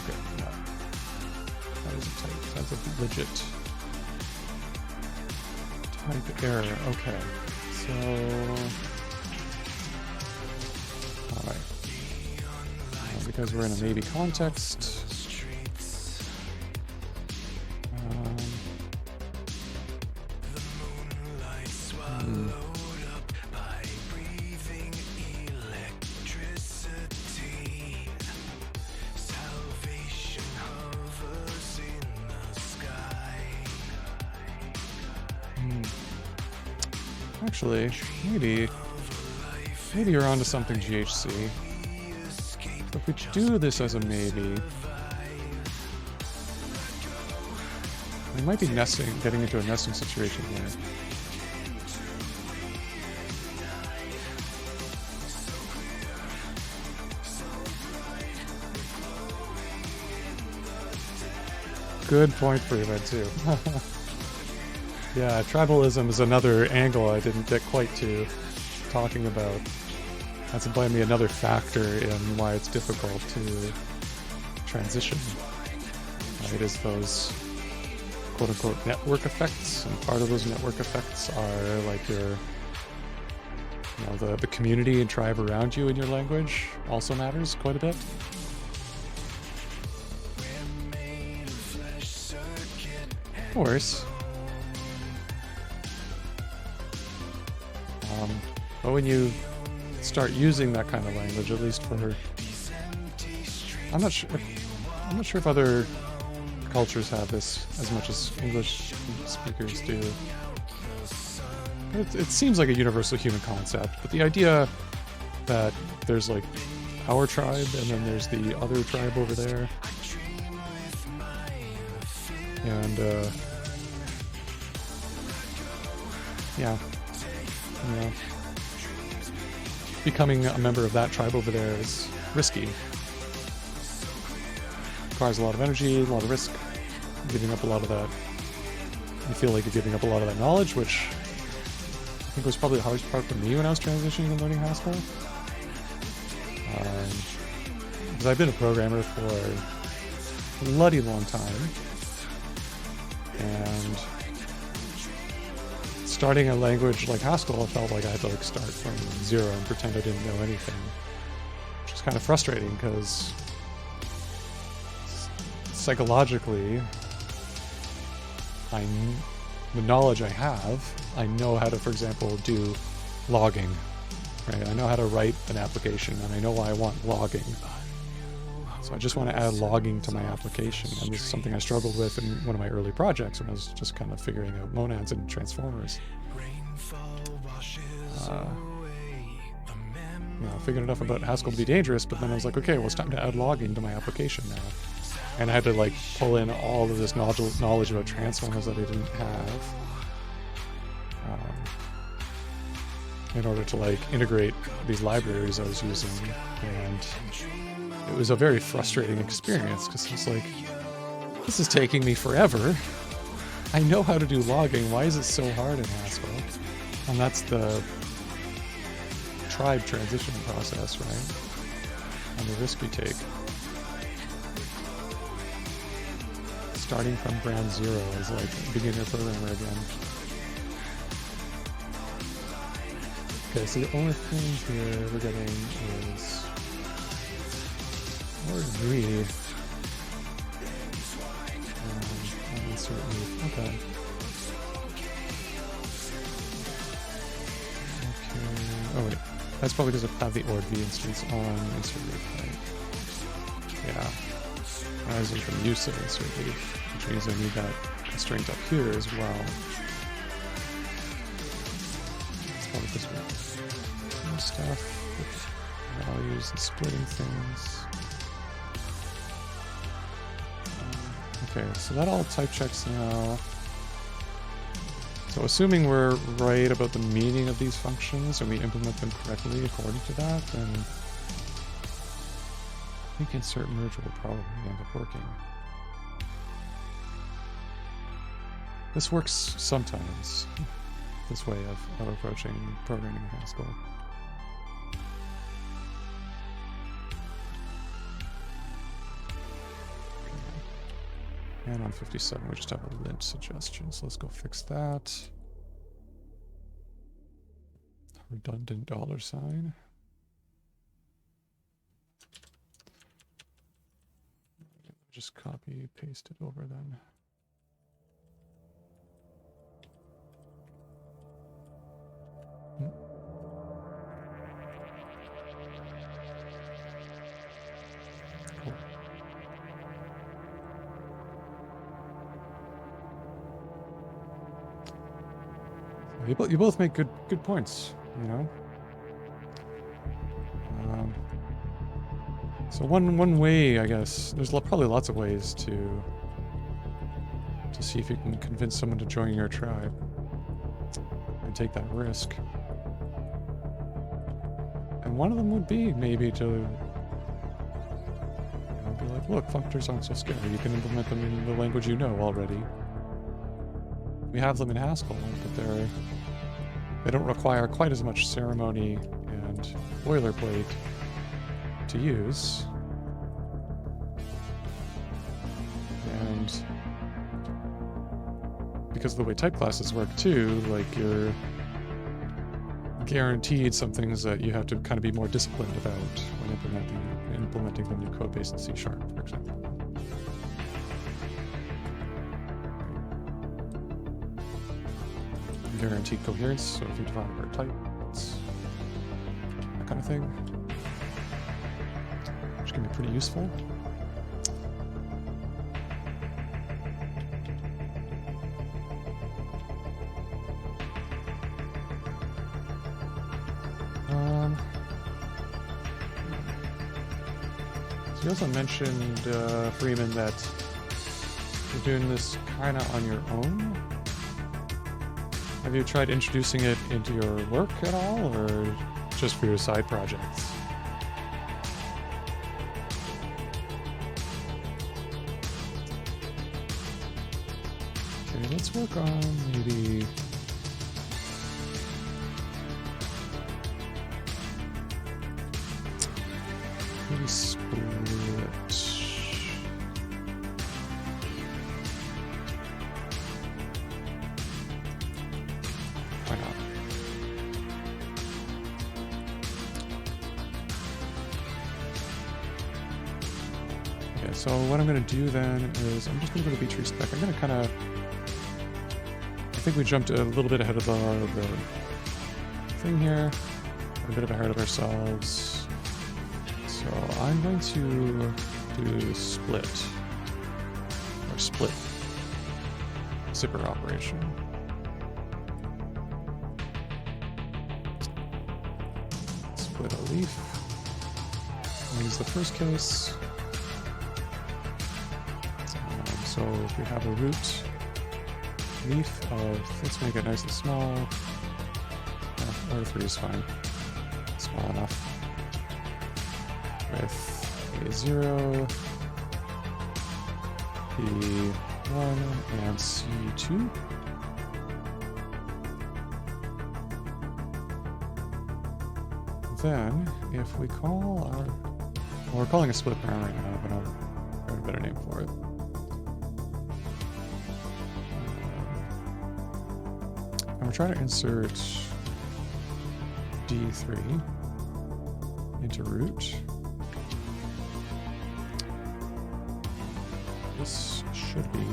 Okay, yeah. That is a type. That's a legit type error. Okay. So... Alright. Because we're in a maybe context. Actually, maybe you're onto something, GHC. If we do this as a maybe, we might be getting into a nesting situation here. Good point for you, Red, too. Yeah, tribalism is another angle I didn't get quite to talking about. That's by me another factor in why it's difficult to transition. It is those quote-unquote network effects, and part of those network effects are like your, the community and tribe around you in your language also matters quite a bit. Of course. But when you start using that kind of language, at least for, I'm not sure if other cultures have this as much as English speakers do. It seems like a universal human concept, but the idea that there's like our tribe and then there's the other tribe over there, and yeah. Becoming a member of that tribe over there is risky. Requires a lot of energy, a lot of risk, giving up a lot of that. You feel like you're giving up a lot of that knowledge, which I think was probably the hardest part for me when I was transitioning and learning Haskell. Because I've been a programmer for a bloody long time, and starting a language like Haskell, I felt like I had to start from zero and pretend I didn't know anything, which is kind of frustrating because psychologically, the knowledge I have, I know how to, for example, do logging, right? I know how to write an application, and I know why I want logging. So I just want to add logging to my application, and this is something I struggled with in one of my early projects when I was just kind of figuring out monads and transformers. I figured enough about Haskell to be dangerous, but then I was like, okay, well, it's time to add logging to my application now. And I had to pull in all of this knowledge about transformers that I didn't have in order to integrate these libraries I was using. And it was a very frustrating experience because it's like, this is taking me forever. I know how to do logging. Why is it so hard in Haskell? And that's the tribe transition process, right? And the risk we take. Starting from ground zero as like a beginner programmer again. Okay, so the only thing here we're getting is agree. Insert move. Okay. Oh wait, that's probably because I have the ORV instance on insert leaf, right? Yeah. As in from use of insert leaf, which means I need that constraint up here as well. It's probably this way. Stuff, values and splitting things. Okay, so that all type checks now. So assuming we're right about the meaning of these functions and we implement them correctly according to that, then I think insert merge will probably end up working. This works sometimes. This way of approaching programming in Haskell. And on 57, we just have a lint suggestion, so let's go fix that. Redundant $. Just copy, paste it over then. Cool. You both make good points, you know. So one way, I guess, there's probably lots of ways to see if you can convince someone to join your tribe and take that risk. And one of them would be maybe to, you know, be like, look, functors aren't so scary. You can implement them in the language you know already. We have them in Haskell, but they don't require quite as much ceremony and boilerplate to use. And because of the way type classes work too, like you're guaranteed some things that you have to kind of be more disciplined about when implementing the new code base in C#, for example. Guaranteed coherence, so if you define a word type, it's that kind of thing. Which can be pretty useful. So you also mentioned, Freeman, that you're doing this kind of on your own. Have you tried introducing it into your work at all, or just for your side projects? Okay, let's work on maybe split. Why not? Okay, so what I'm going to do then is I'm just going to go to B-tree spec. I'm going to kind of... I think we jumped a little bit ahead of the thing here. A bit ahead of ourselves. So I'm going to do split. Or split zipper operation. Split a leaf. I'll use the first case. So if we have a root leaf of, let's make it nice and small. Or 3 is fine. Small enough. With a 0, B1, and C2. Then, if we call our... Well, we're calling a split parent right now, but I'll write a better name for it. And we're trying to insert D3 into root. This should be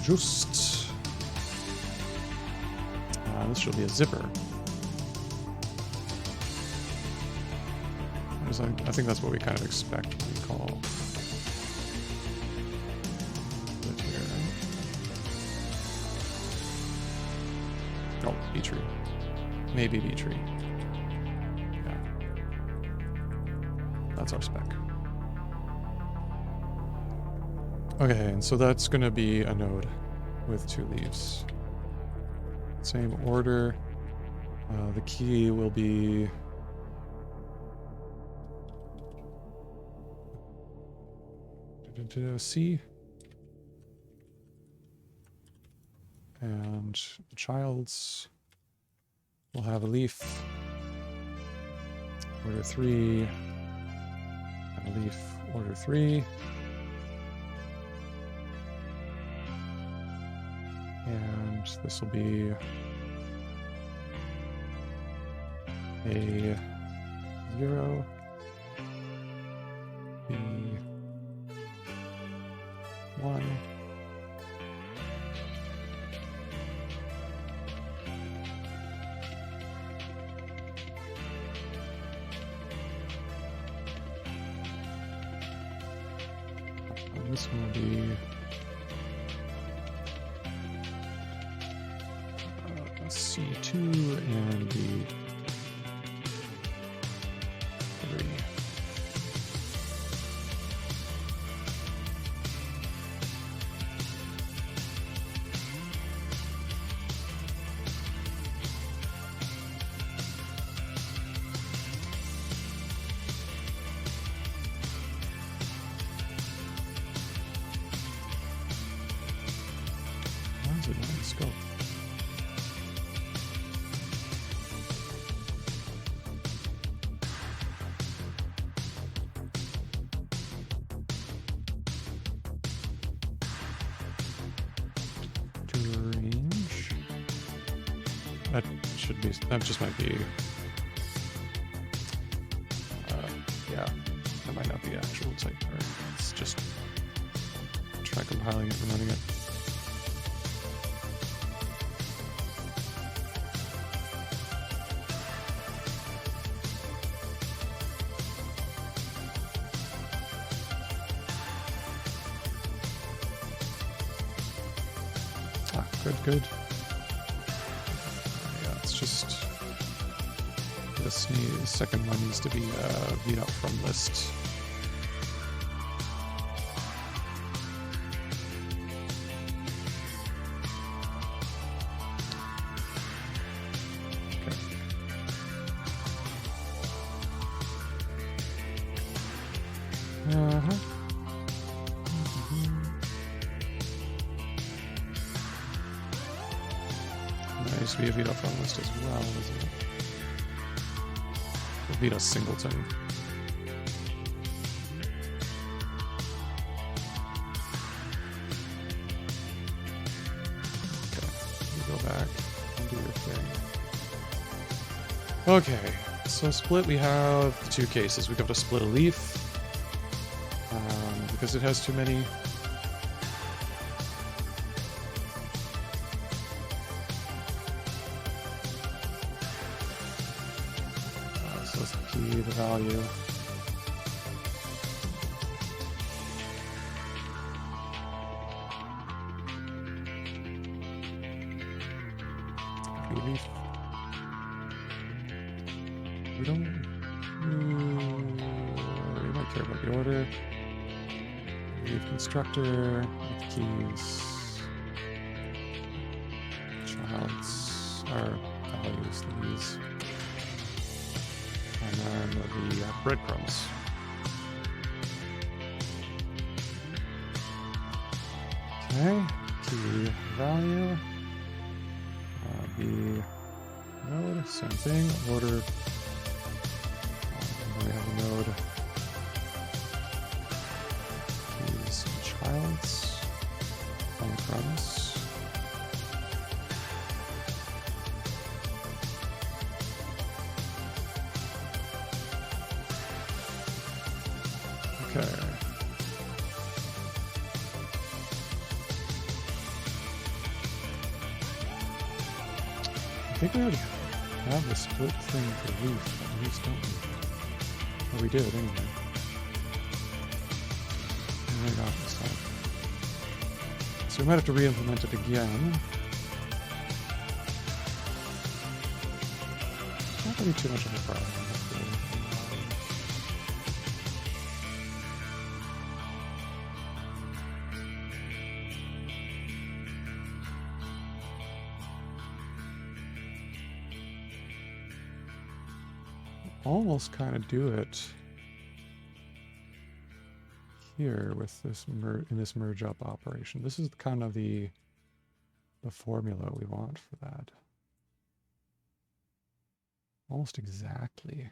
just... this should be a zipper. I think that's what we kind of expect when we call it here, right? Oh, B-tree. Maybe B-tree. Yeah. That's our spec. Okay, and so that's going to be a node with 2 leaves. Same order. The key will be... C. And the child's will have a leaf. Order 3. And a leaf. Order 3. And this will be a 0. B 1. And this one will be C2 and the 3. Why is it not in the scope? Range. That should be. That just might be. Yeah, that might not be actual type. Let's just try compiling it and running it. Good. Yeah, it's just this second one needs to be viewed up from list. Okay. Nice, we have Vita from list as well, isn't it? Vita singleton. Okay, you go back and do your thing. Okay, so split, we have 2 cases. We've got to split a leaf because it has too many. The value. Leaf. We don't. We might care about the order. Leaf constructor with keys. Child's our values. These. And then the breadcrumbs. Okay, key value. The node, same thing. Order. And then we have a node. Keys child's. Breadcrumbs. Okay. I think we already have the split thing for leaf, at least, don't we? Well, we did, anyway. Right off this time. So we might have to re-implement it again. It's not going to be too much of a problem, hopefully. Almost kind of do it here with this in this merge up operation. This is kind of the the formula we want for that. Almost exactly.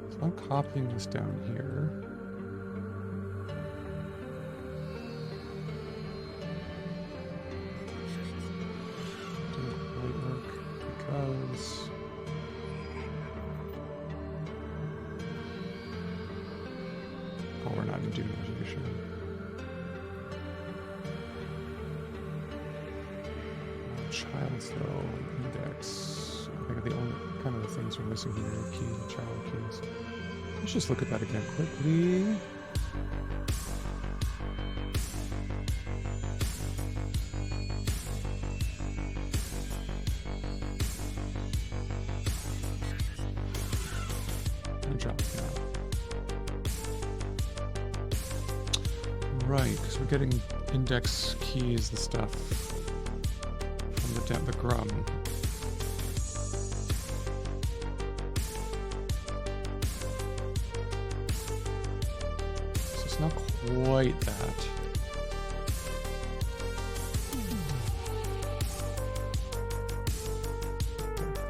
So I'm copying this down here. Didn't quite work because we're not in notation. Child's though, index. I think the only kind of the things we're missing here are key, child keys. Let's just look at that again quickly. Good job, yeah. Right, because we're getting index keys and stuff from the grum. So it's not quite that.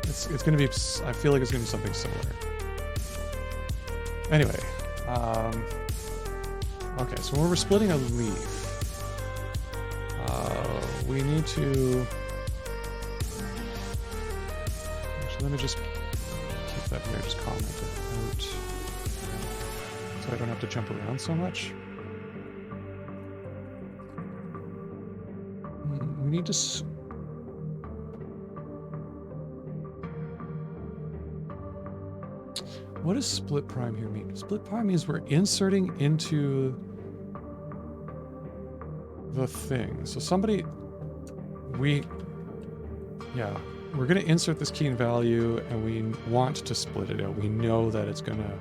It's going to be, I feel like it's going to be something similar. Anyway, okay, so when we're splitting a leaf, we need to, actually let me just keep that here, just comment it out, so I don't have to jump around so much. We need to, what does split prime here mean? Split prime means we're inserting into the thing. So somebody, we're going to insert this key and value and we want to split it out. We know that it's going to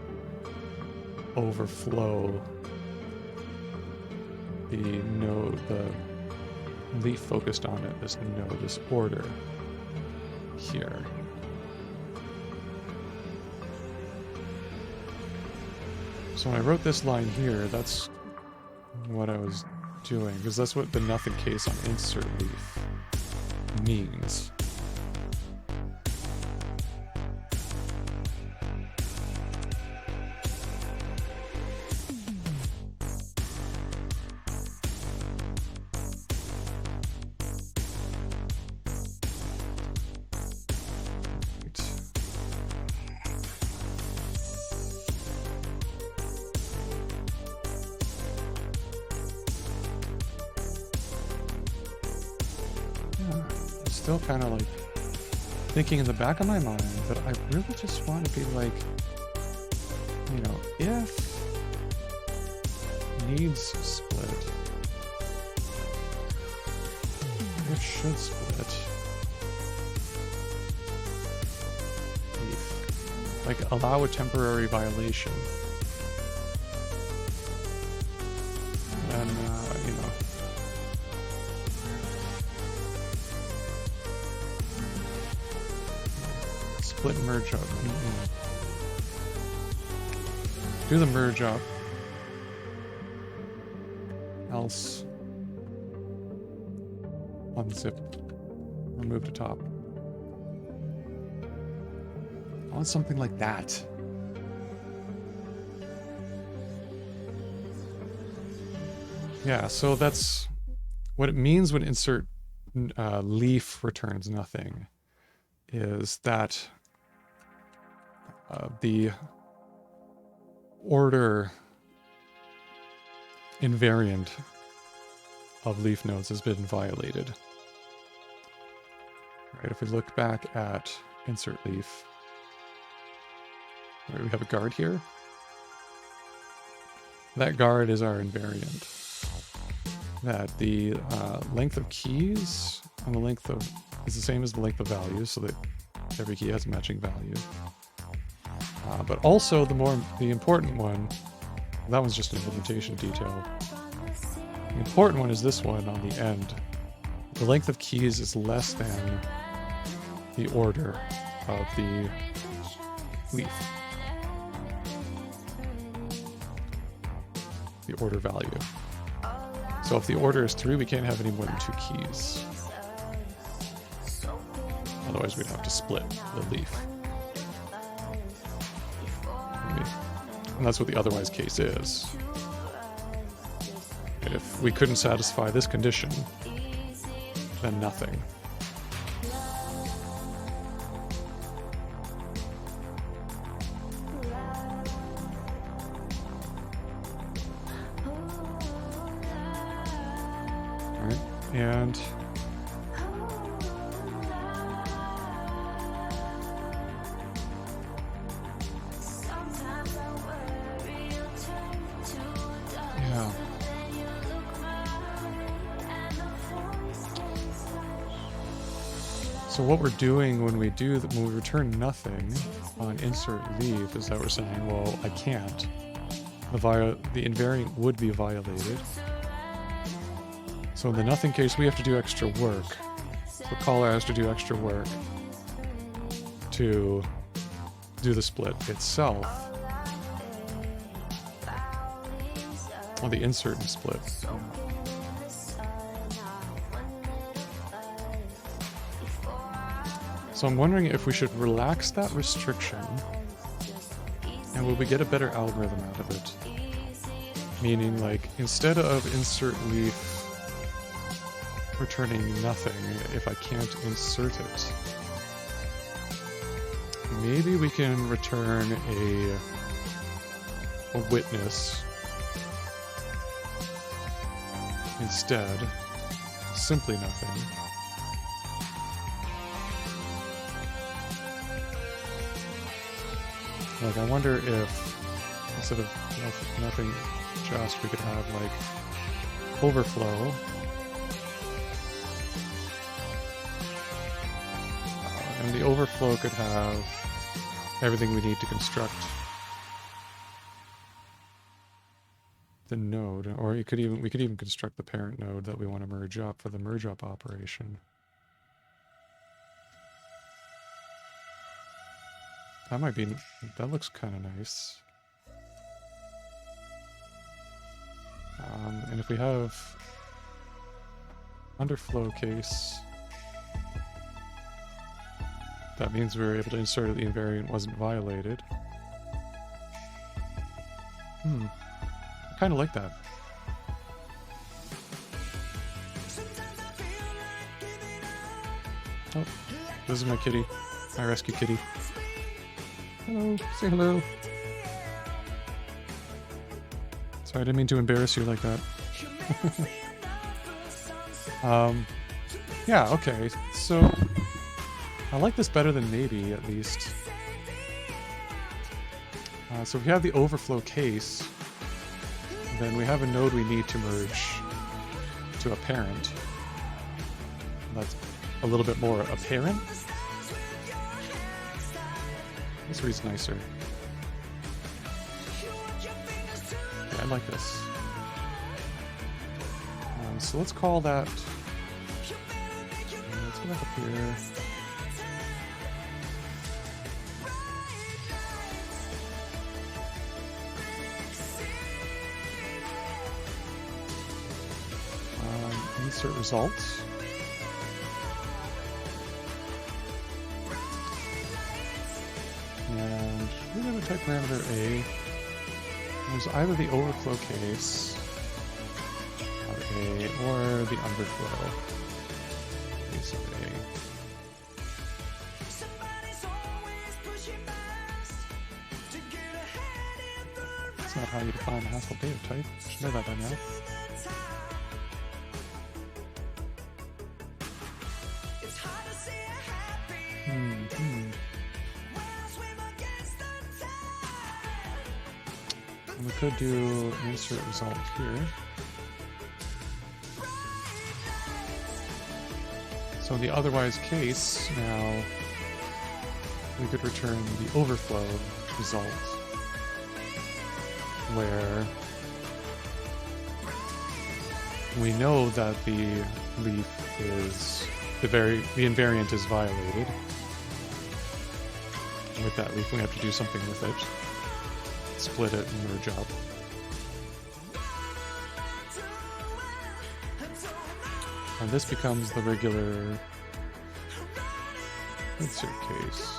overflow the node, the leaf focused on it, this node, this order here. So when I wrote this line here, that's what I was doing, because that's what the nothing case on insert leaf means. Still kind of like thinking in the back of my mind that I really just want to be like, you know, if needs split, if should split, leaf, like allow a temporary violation, and you know. Split merge up. Do the merge up. Else unzip. Remove the top. I want something like that. Yeah, so that's what it means when insert leaf returns nothing, is that the order invariant of leaf nodes has been violated. Right, if we look back at insert leaf, right, we have a guard here. That guard is our invariant. That the length of keys and the length of is the same as the length of values, so that every key has a matching value. But also the important one, that one's just an implementation detail, The important one is this one on the end. The length of keys is less than the order of the leaf. The order value. So if the order is 3, we can't have any more than 2 keys. Otherwise we'd have to split the leaf. And that's what the otherwise case is. If we couldn't satisfy this condition, then nothing. Alright, and yeah. So what we're doing when we return nothing on insert leave is that we're saying, well, I can't. The invariant would be violated. So in the nothing case, we have to do extra work. The caller has to do extra work to do the split itself. Or the insert and split. So I'm wondering if we should relax that restriction, and will we get a better algorithm out of it? Meaning, like, instead of insert leaf returning nothing if I can't insert it, maybe we can return a witness instead, simply nothing. Like, I wonder if instead of nothing just, we could have like overflow. And the overflow could have everything we need to construct the node, or we could even construct the parent node that we want to merge up for the merge up operation. That looks kind of nice. And if we have underflow case, that means we were able to insert it, the invariant wasn't violated. I kind of like that. Oh, this is my kitty. My rescue kitty. Hello, say hello. Sorry, I didn't mean to embarrass you like that. Yeah, okay, so I like this better than maybe, at least. So if we have the overflow case, then we have a node we need to merge to a parent. That's a little bit more apparent. This reads nicer. Yeah, I like this. So let's call that... let's go back up here. Insert results. And we're going to type parameter A. There's either the overflow case of A or the underflow case of A. That's not how you define a Haskell data type. You should know that by now. We could do insert result here. So in the otherwise case, now we could return the overflow result, We know that the leaf is the invariant is violated. With that leaf, we have to do something with it. Split it and merge up. And this becomes the regular insert case.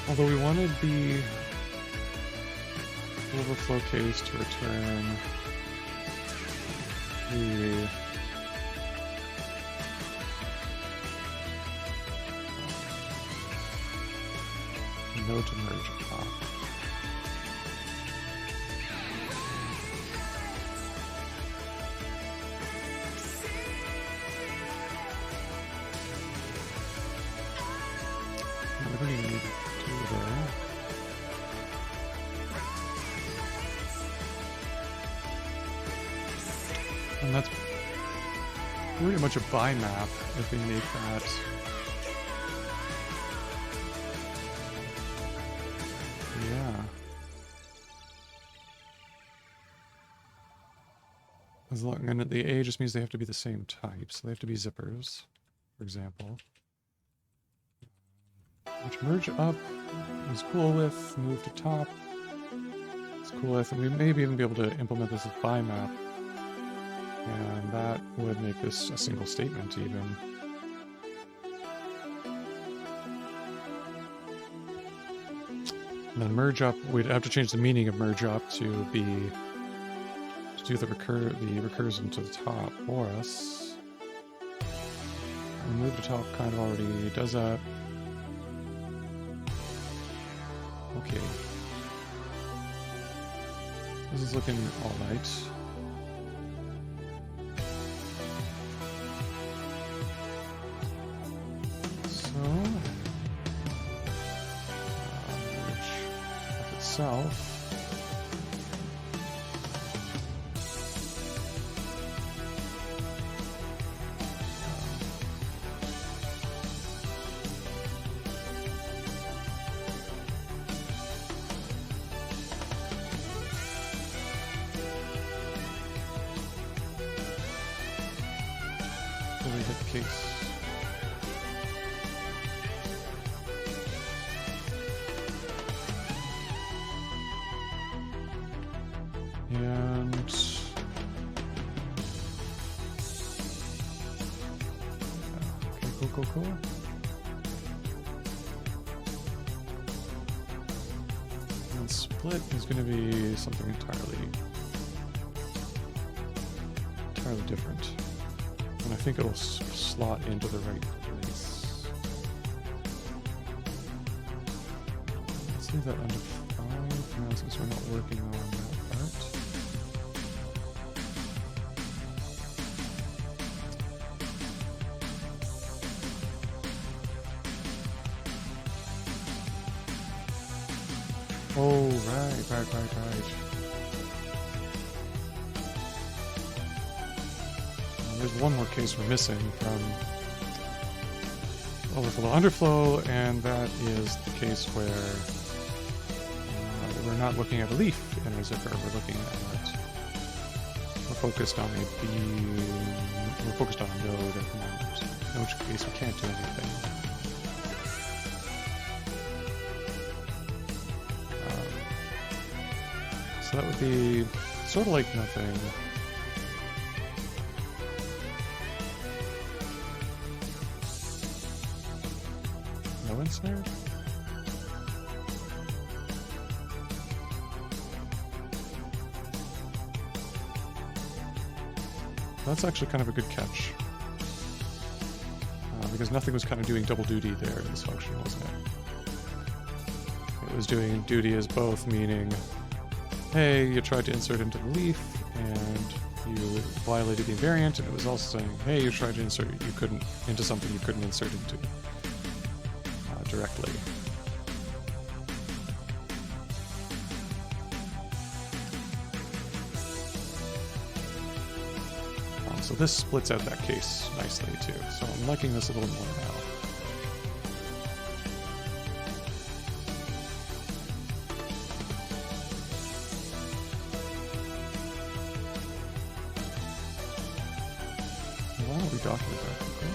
Although we wanted the overflow case to return the node to merge up. What do we need to do there? And that's pretty much a bimap if we make that. Yeah. As long, and the A just means they have to be the same type, so they have to be zippers, for example. Which merge up is cool with, move to top is cool with, and we may even be able to implement this as bimap. And that would make this a single statement even. And then merge up, we'd have to change the meaning of merge up to be to do the recursion to the top for us. And move to top kind of already does that. Okay. This is looking alright. Itself. Fully hit case. Cool. And split is going to be something entirely different. And I think it'll slot into the right place. Let's leave that under 5 now since we're not working on that part. Oh, right. There's one more case we're missing from overflow underflow, and that is the case where we're not looking at a leaf in our zipper. We're focused on we're focused on a node at the moment, in which case we can't do anything. So that would be sort of like nothing. No insert? That's actually kind of a good catch. Because nothing was kind of doing double duty there in this function, wasn't it? It was doing duty as both, meaning hey, you tried to insert into the leaf, and you violated the invariant, and it was also saying, hey, you tried to insert into something you couldn't insert into directly. So this splits out that case nicely too. So I'm liking this a little more now. Why don't we document that quickly?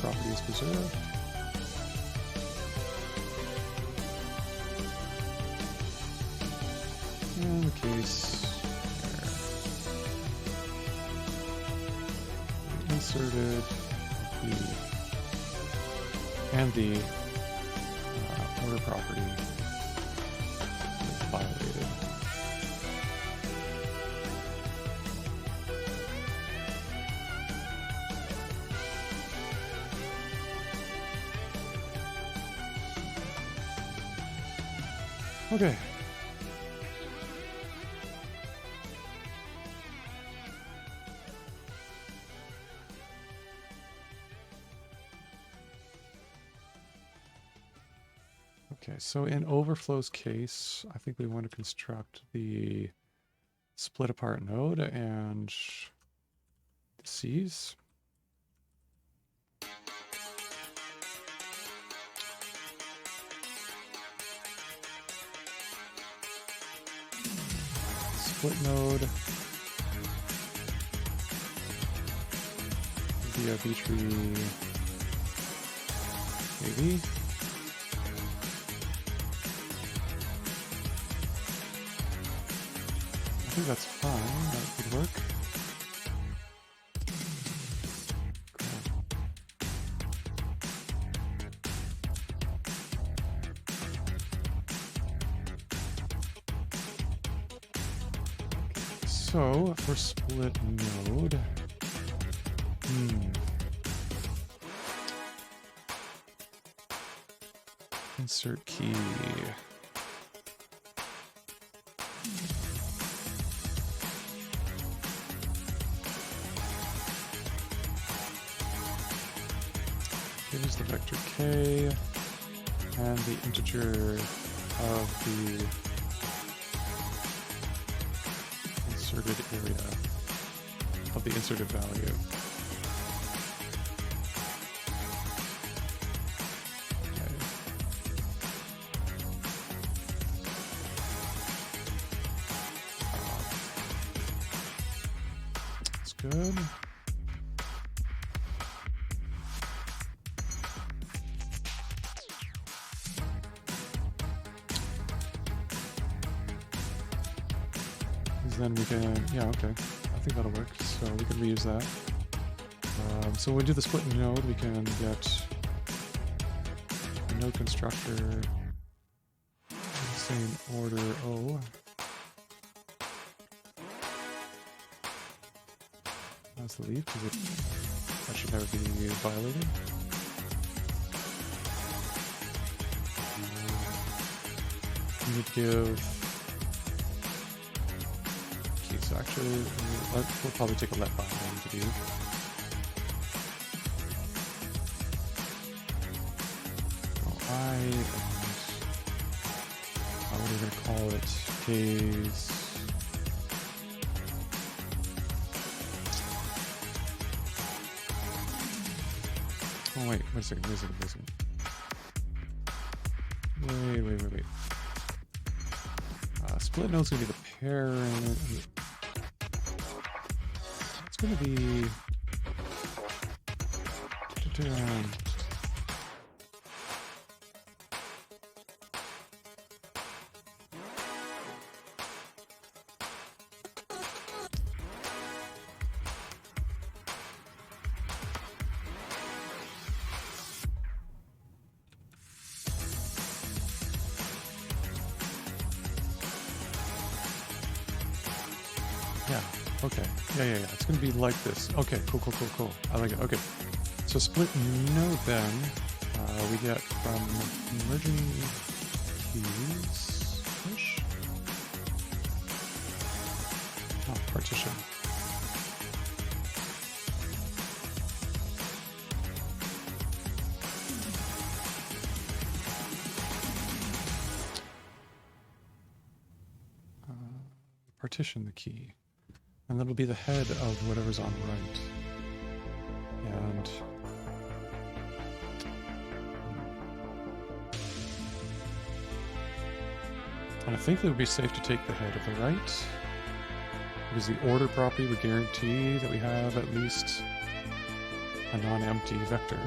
Property is preserved. And the case there. Inserted the order property is violated. Okay. Okay, so in overflow's case, I think we want to construct the split apart node and the C's. Split node via B-tree AV. I think that's fine. That could work. So for split node, insert key. Here's the vector k and the integer of the inserted area of the inserted value. Okay. That's good. Then we can, yeah, okay. I think that'll work. So we can reuse that. So when we do the split node, we can get a node constructor in the same order O. That's the leaf, because that should never be violated. We need to give. So actually, we'll probably take a let behind to do. I and what are we going to call it? Case. Oh wait a second. Wait. Split node's going to be the parent. It's going to be. Okay. Yeah. It's going to be like this. Okay, cool. I like it. Okay. So split node then, we get from merging keys. Oh, partition. Partition the key. And that'll be the head of whatever's on right. And I think it would be safe to take the head of the right, because the order property would guarantee that we have at least a non-empty vector.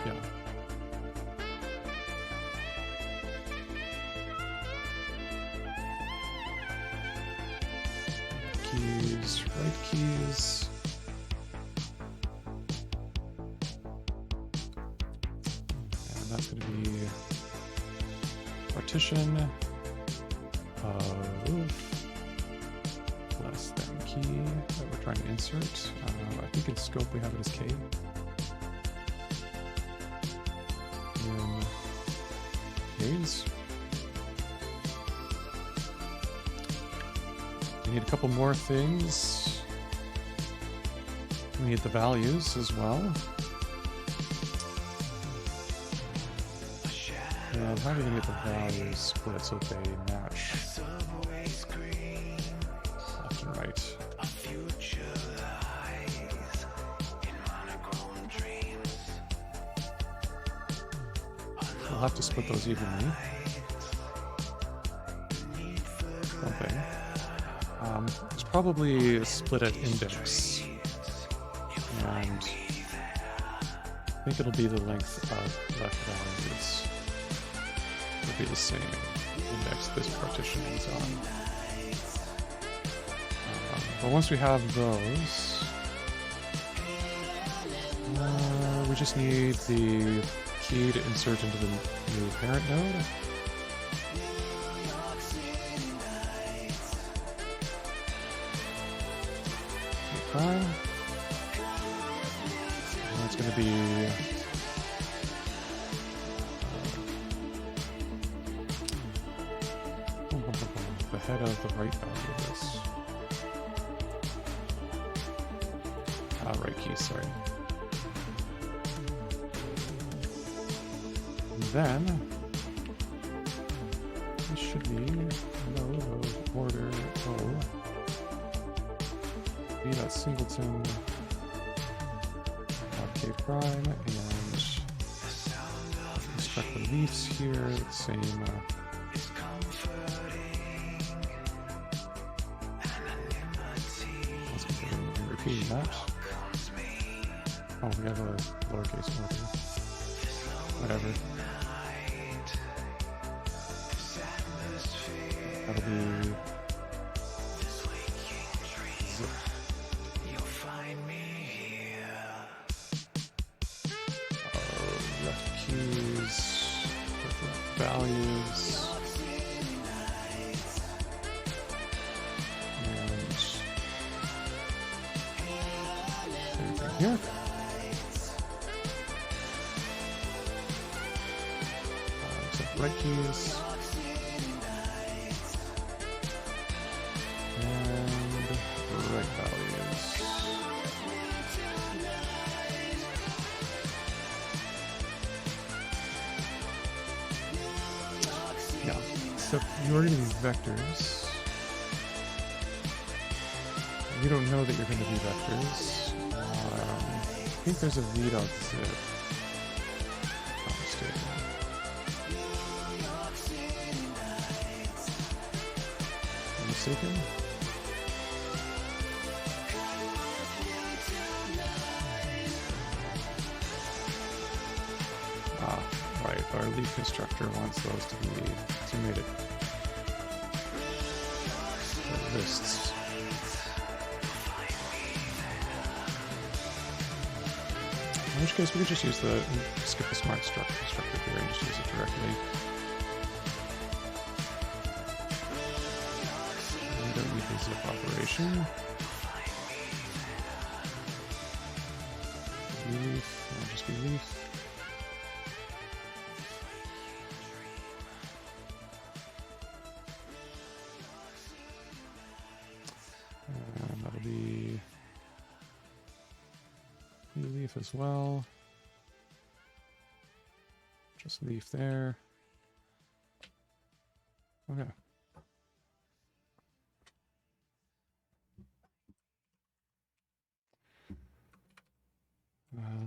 Yeah. Keys, right keys. And that's going to be partition of less than key that we're trying to insert. I think in scope we have it as K. In K's. We need a couple more things. We need the values as well. And how are we going to get the values split so they match left and right? We'll have to split those evenly. Something. There's probably a split at index. And I think it'll be the length of left values. Be the same index this partition is on. But once we have those, we just need the key to insert into the new parent node. Prime. And it's going to be the head of the right value of this. Right key, sorry. And then this should be node of order O. Be that singleton K prime, and construct the leaves here, the same. Repeating that. Oh, we have a lowercase order. Whatever. That'll be zip. Left keys, left values. Here. So right keys. And right values. Yeah, so you already need vectors. You don't know that you're going to be vectors. I think there's a v.zip. I'm mistaken? Right. Our leaf constructor wants those to be made it lists. In which case, we could just use skip the smart constructor here and just use it directly. We don't need the zip operation. leaf. It'll just be leaf. And that'll be leaf as well. Just leaf there. Okay.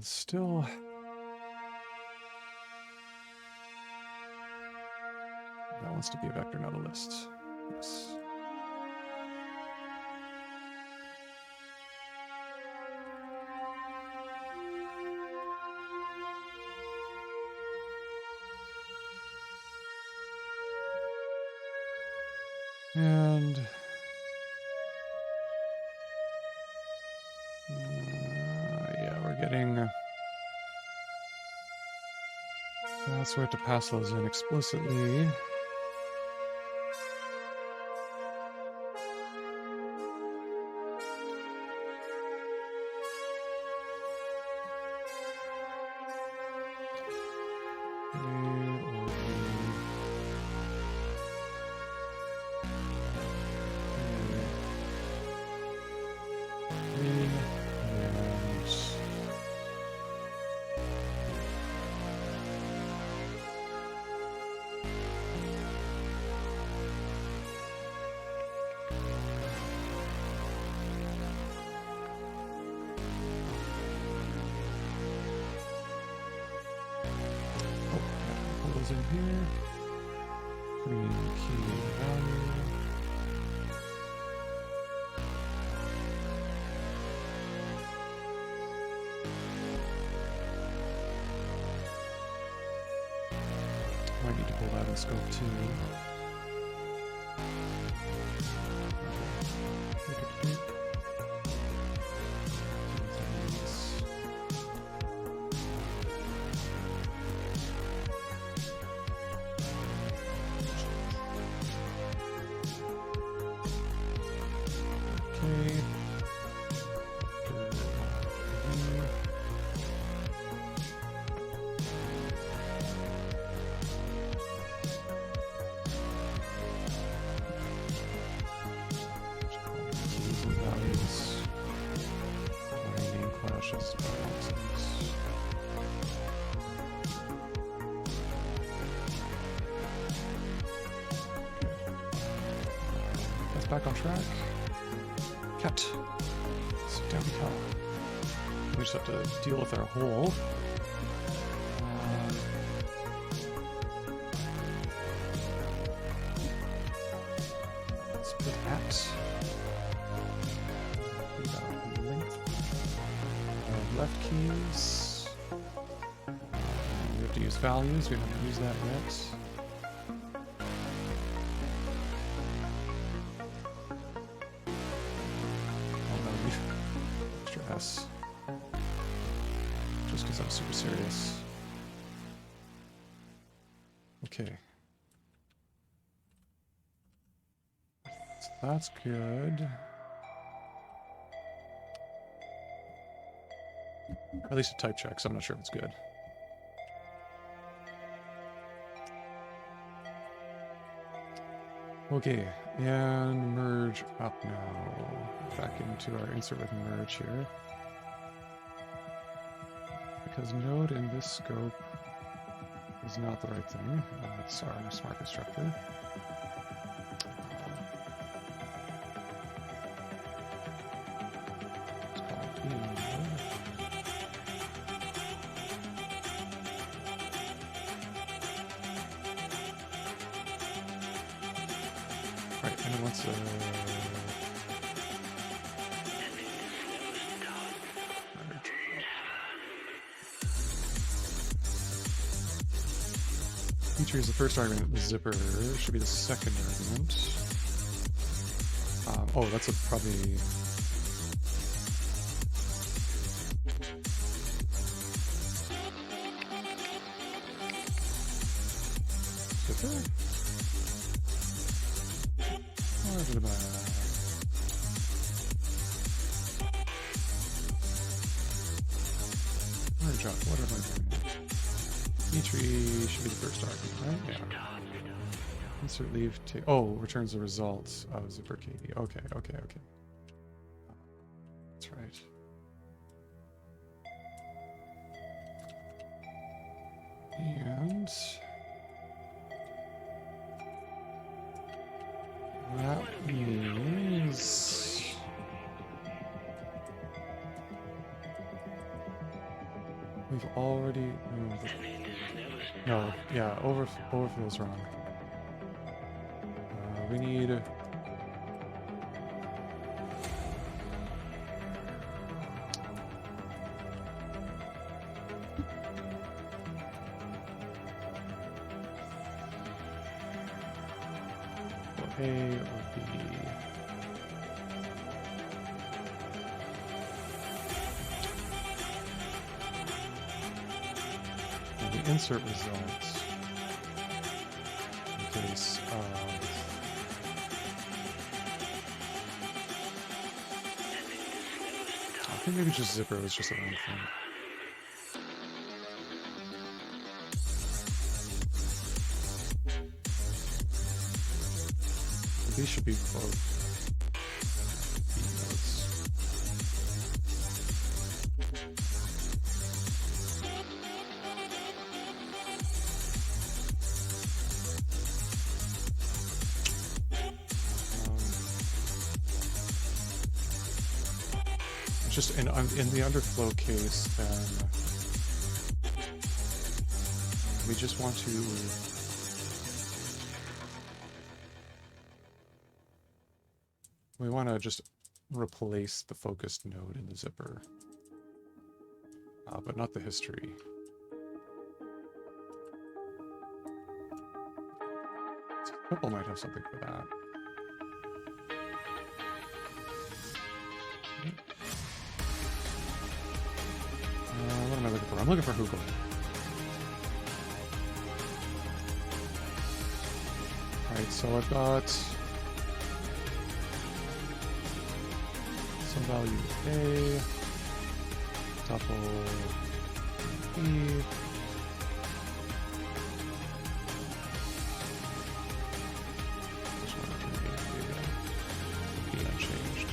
Still. That wants to be a vector, not a list. Yes. And yeah, we're getting. So we have to pass those in explicitly. In here, putting in key value. Might need to pull that in scope too. Back on track. Cat. Sit down, cat. We just have to deal with our hole. Let's put at. Length. Left keys. We have to use values. We haven't used that yet. Just because I'm super serious. Okay. So that's good. At least a type check, so I'm not sure if it's good. Okay, and merge up now. Back into our insert with merge here. Because node in this scope is not the right thing. It's our smart constructor. Let's call it E. Right, and it wants feature is the first argument. The zipper should be the second argument. Oh, that's a probably. Zipper? Or did I? job. What am I doing? Tree should be the first argument, right? Yeah. Insert leave. Oh, returns the results of zipper KV. Okay. That's right. And that means we've already overflow's wrong. We need A or B. And the insert results in case of I think maybe just zipper was just a wrong thing. These should be both B nodes. Just in the underflow case, then we just want to just replace the focused node in the zipper, but not the history. Purple might have something for that. What am I looking for? I'm looking for Hoogle. Alright, so I've got some value A, tuple B, just want to be unchanged.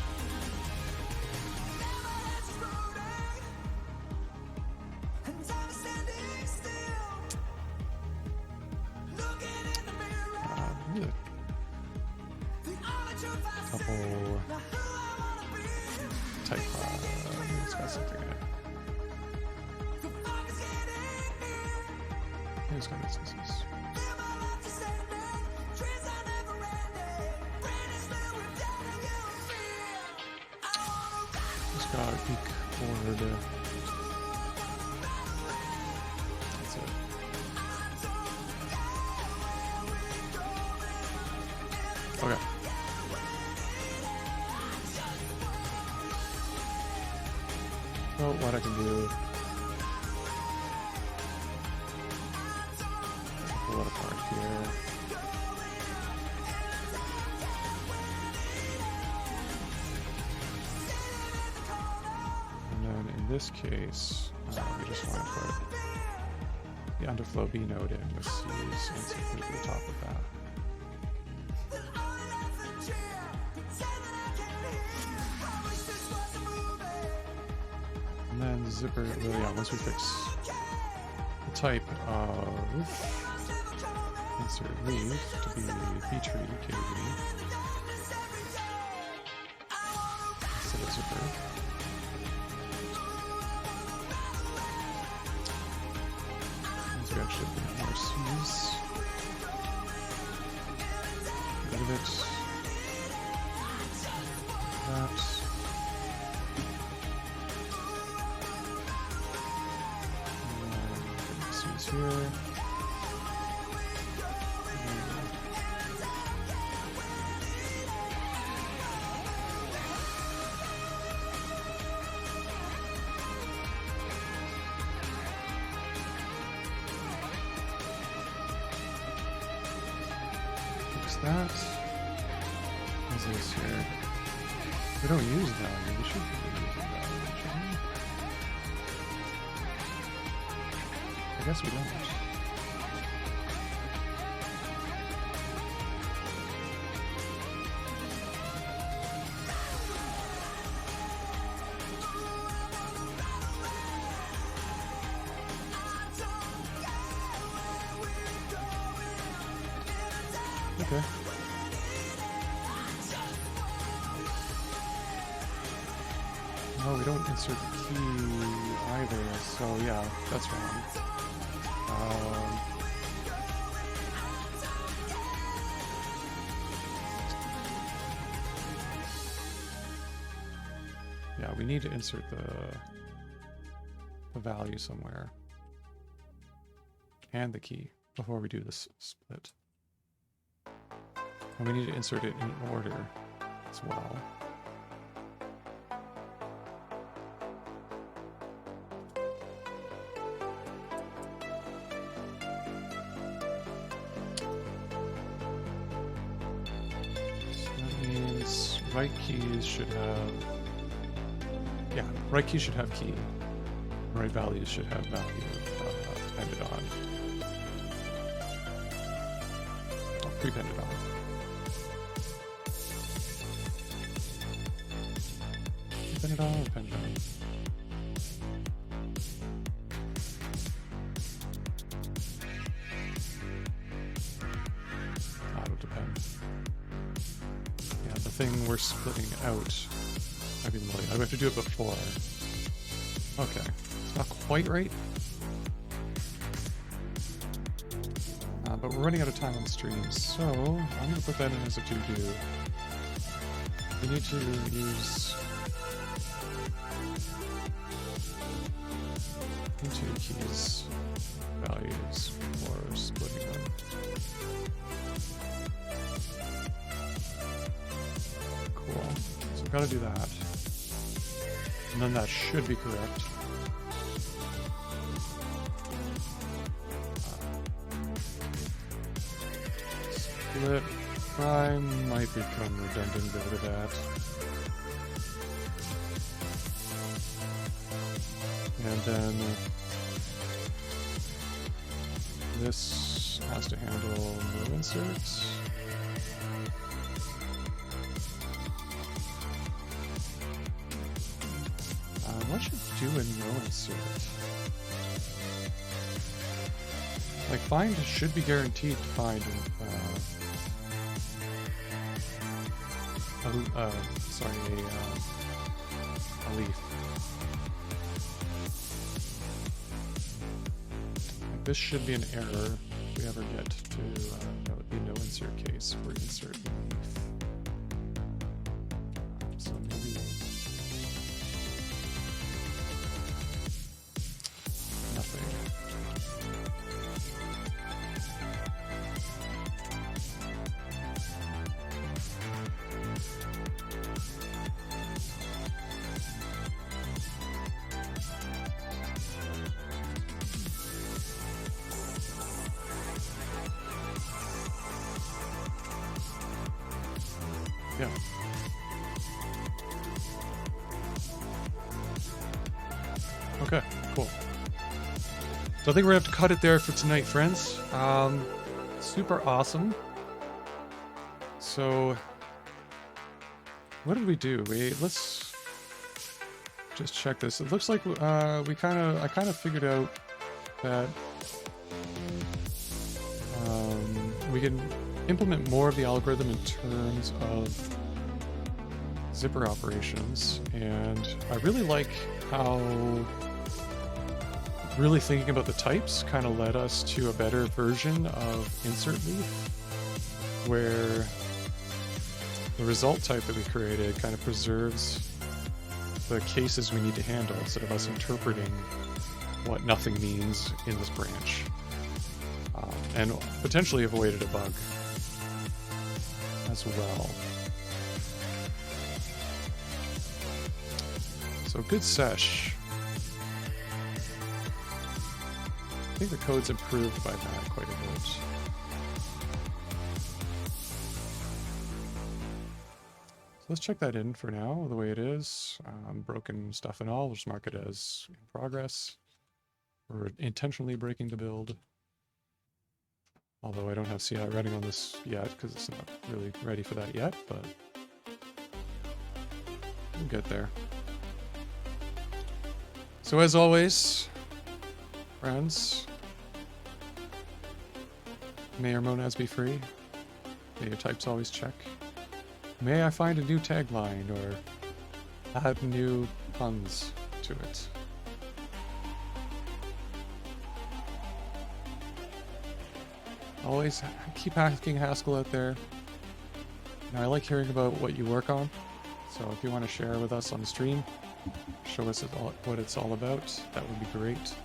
What I can do, pull it apart here. And then in this case, we just want to put the underflow B node in with C's and simply to the top of that. And then the zipper, once we fix the type of insert leave to be B-tree KV instead of zipper. Once we actually put more C's, get rid of it. That. Here. Fix that. What's this here? We don't use value. We should be using value, shouldn't we? guess we don't. Okay. No, we don't insert the key either, so yeah, that's wrong. Yeah, we need to insert the value somewhere. And the key before we do this split. And we need to insert it in order as well. So that means right keys should have... Yeah, right keys should have key. Right values should have value depended on. Oh, pre-depended on. Depended on, depended on. Auto depend. Yeah, the thing we're splitting out. I mean, I have to do it before. Okay, it's not quite right. But we're running out of time on the stream, so I'm going to put that in as a to-do. We need to use into keys values for splitting them. Cool. So we've got to do that. And then that should be correct. Split prime might become redundant over that. And then this has to handle no inserts. What should do a no insert? Like find should be guaranteed to find a leaf. Like this should be an error if we ever get to the no insert case for insert leaf. So maybe nothing. Yeah. Okay, cool. So I think we're gonna have to cut it there for tonight, friends. Super awesome. So what did we do? Let's just check this. It looks like I kind of figured out that we can implement more of the algorithm in terms of zipper operations, and I really like how really thinking about the types kind of led us to a better version of insert leaf, where the result type that we created kind of preserves the cases we need to handle instead of us interpreting what nothing means in this branch, and potentially avoided a bug as well. So good sesh. I think the code's improved by that quite a bit. So let's check that in for now, the way it is. Broken stuff and all, we'll just mark it as in progress. or intentionally breaking the build. Although I don't have CI running on this yet, because it's not really ready for that yet, but we'll get there. So as always, friends, may your monads be free. May your types always check. May I find a new tagline or add new puns to it. Always keep asking Haskell out there. And I like hearing about what you work on. So if you want to share with us on the stream, show us what it's all about, that would be great.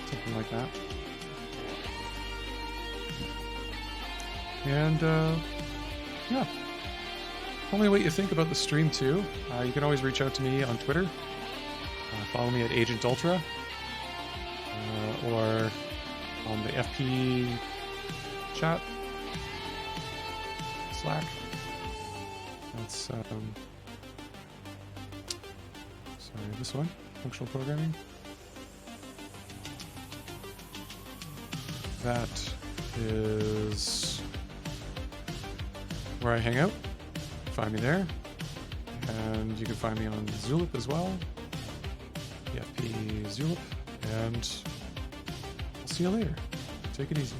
Something like that. And, yeah. Tell me what you think about the stream, too. You can always reach out to me on Twitter. Follow me at Agent Ultra. Or on the FP chat. Slack. That's, sorry, this one. Functional programming. That is where I hang out. Find me there. And you can find me on Zulip as well. FP Zulip. And I'll see you later. Take it easy.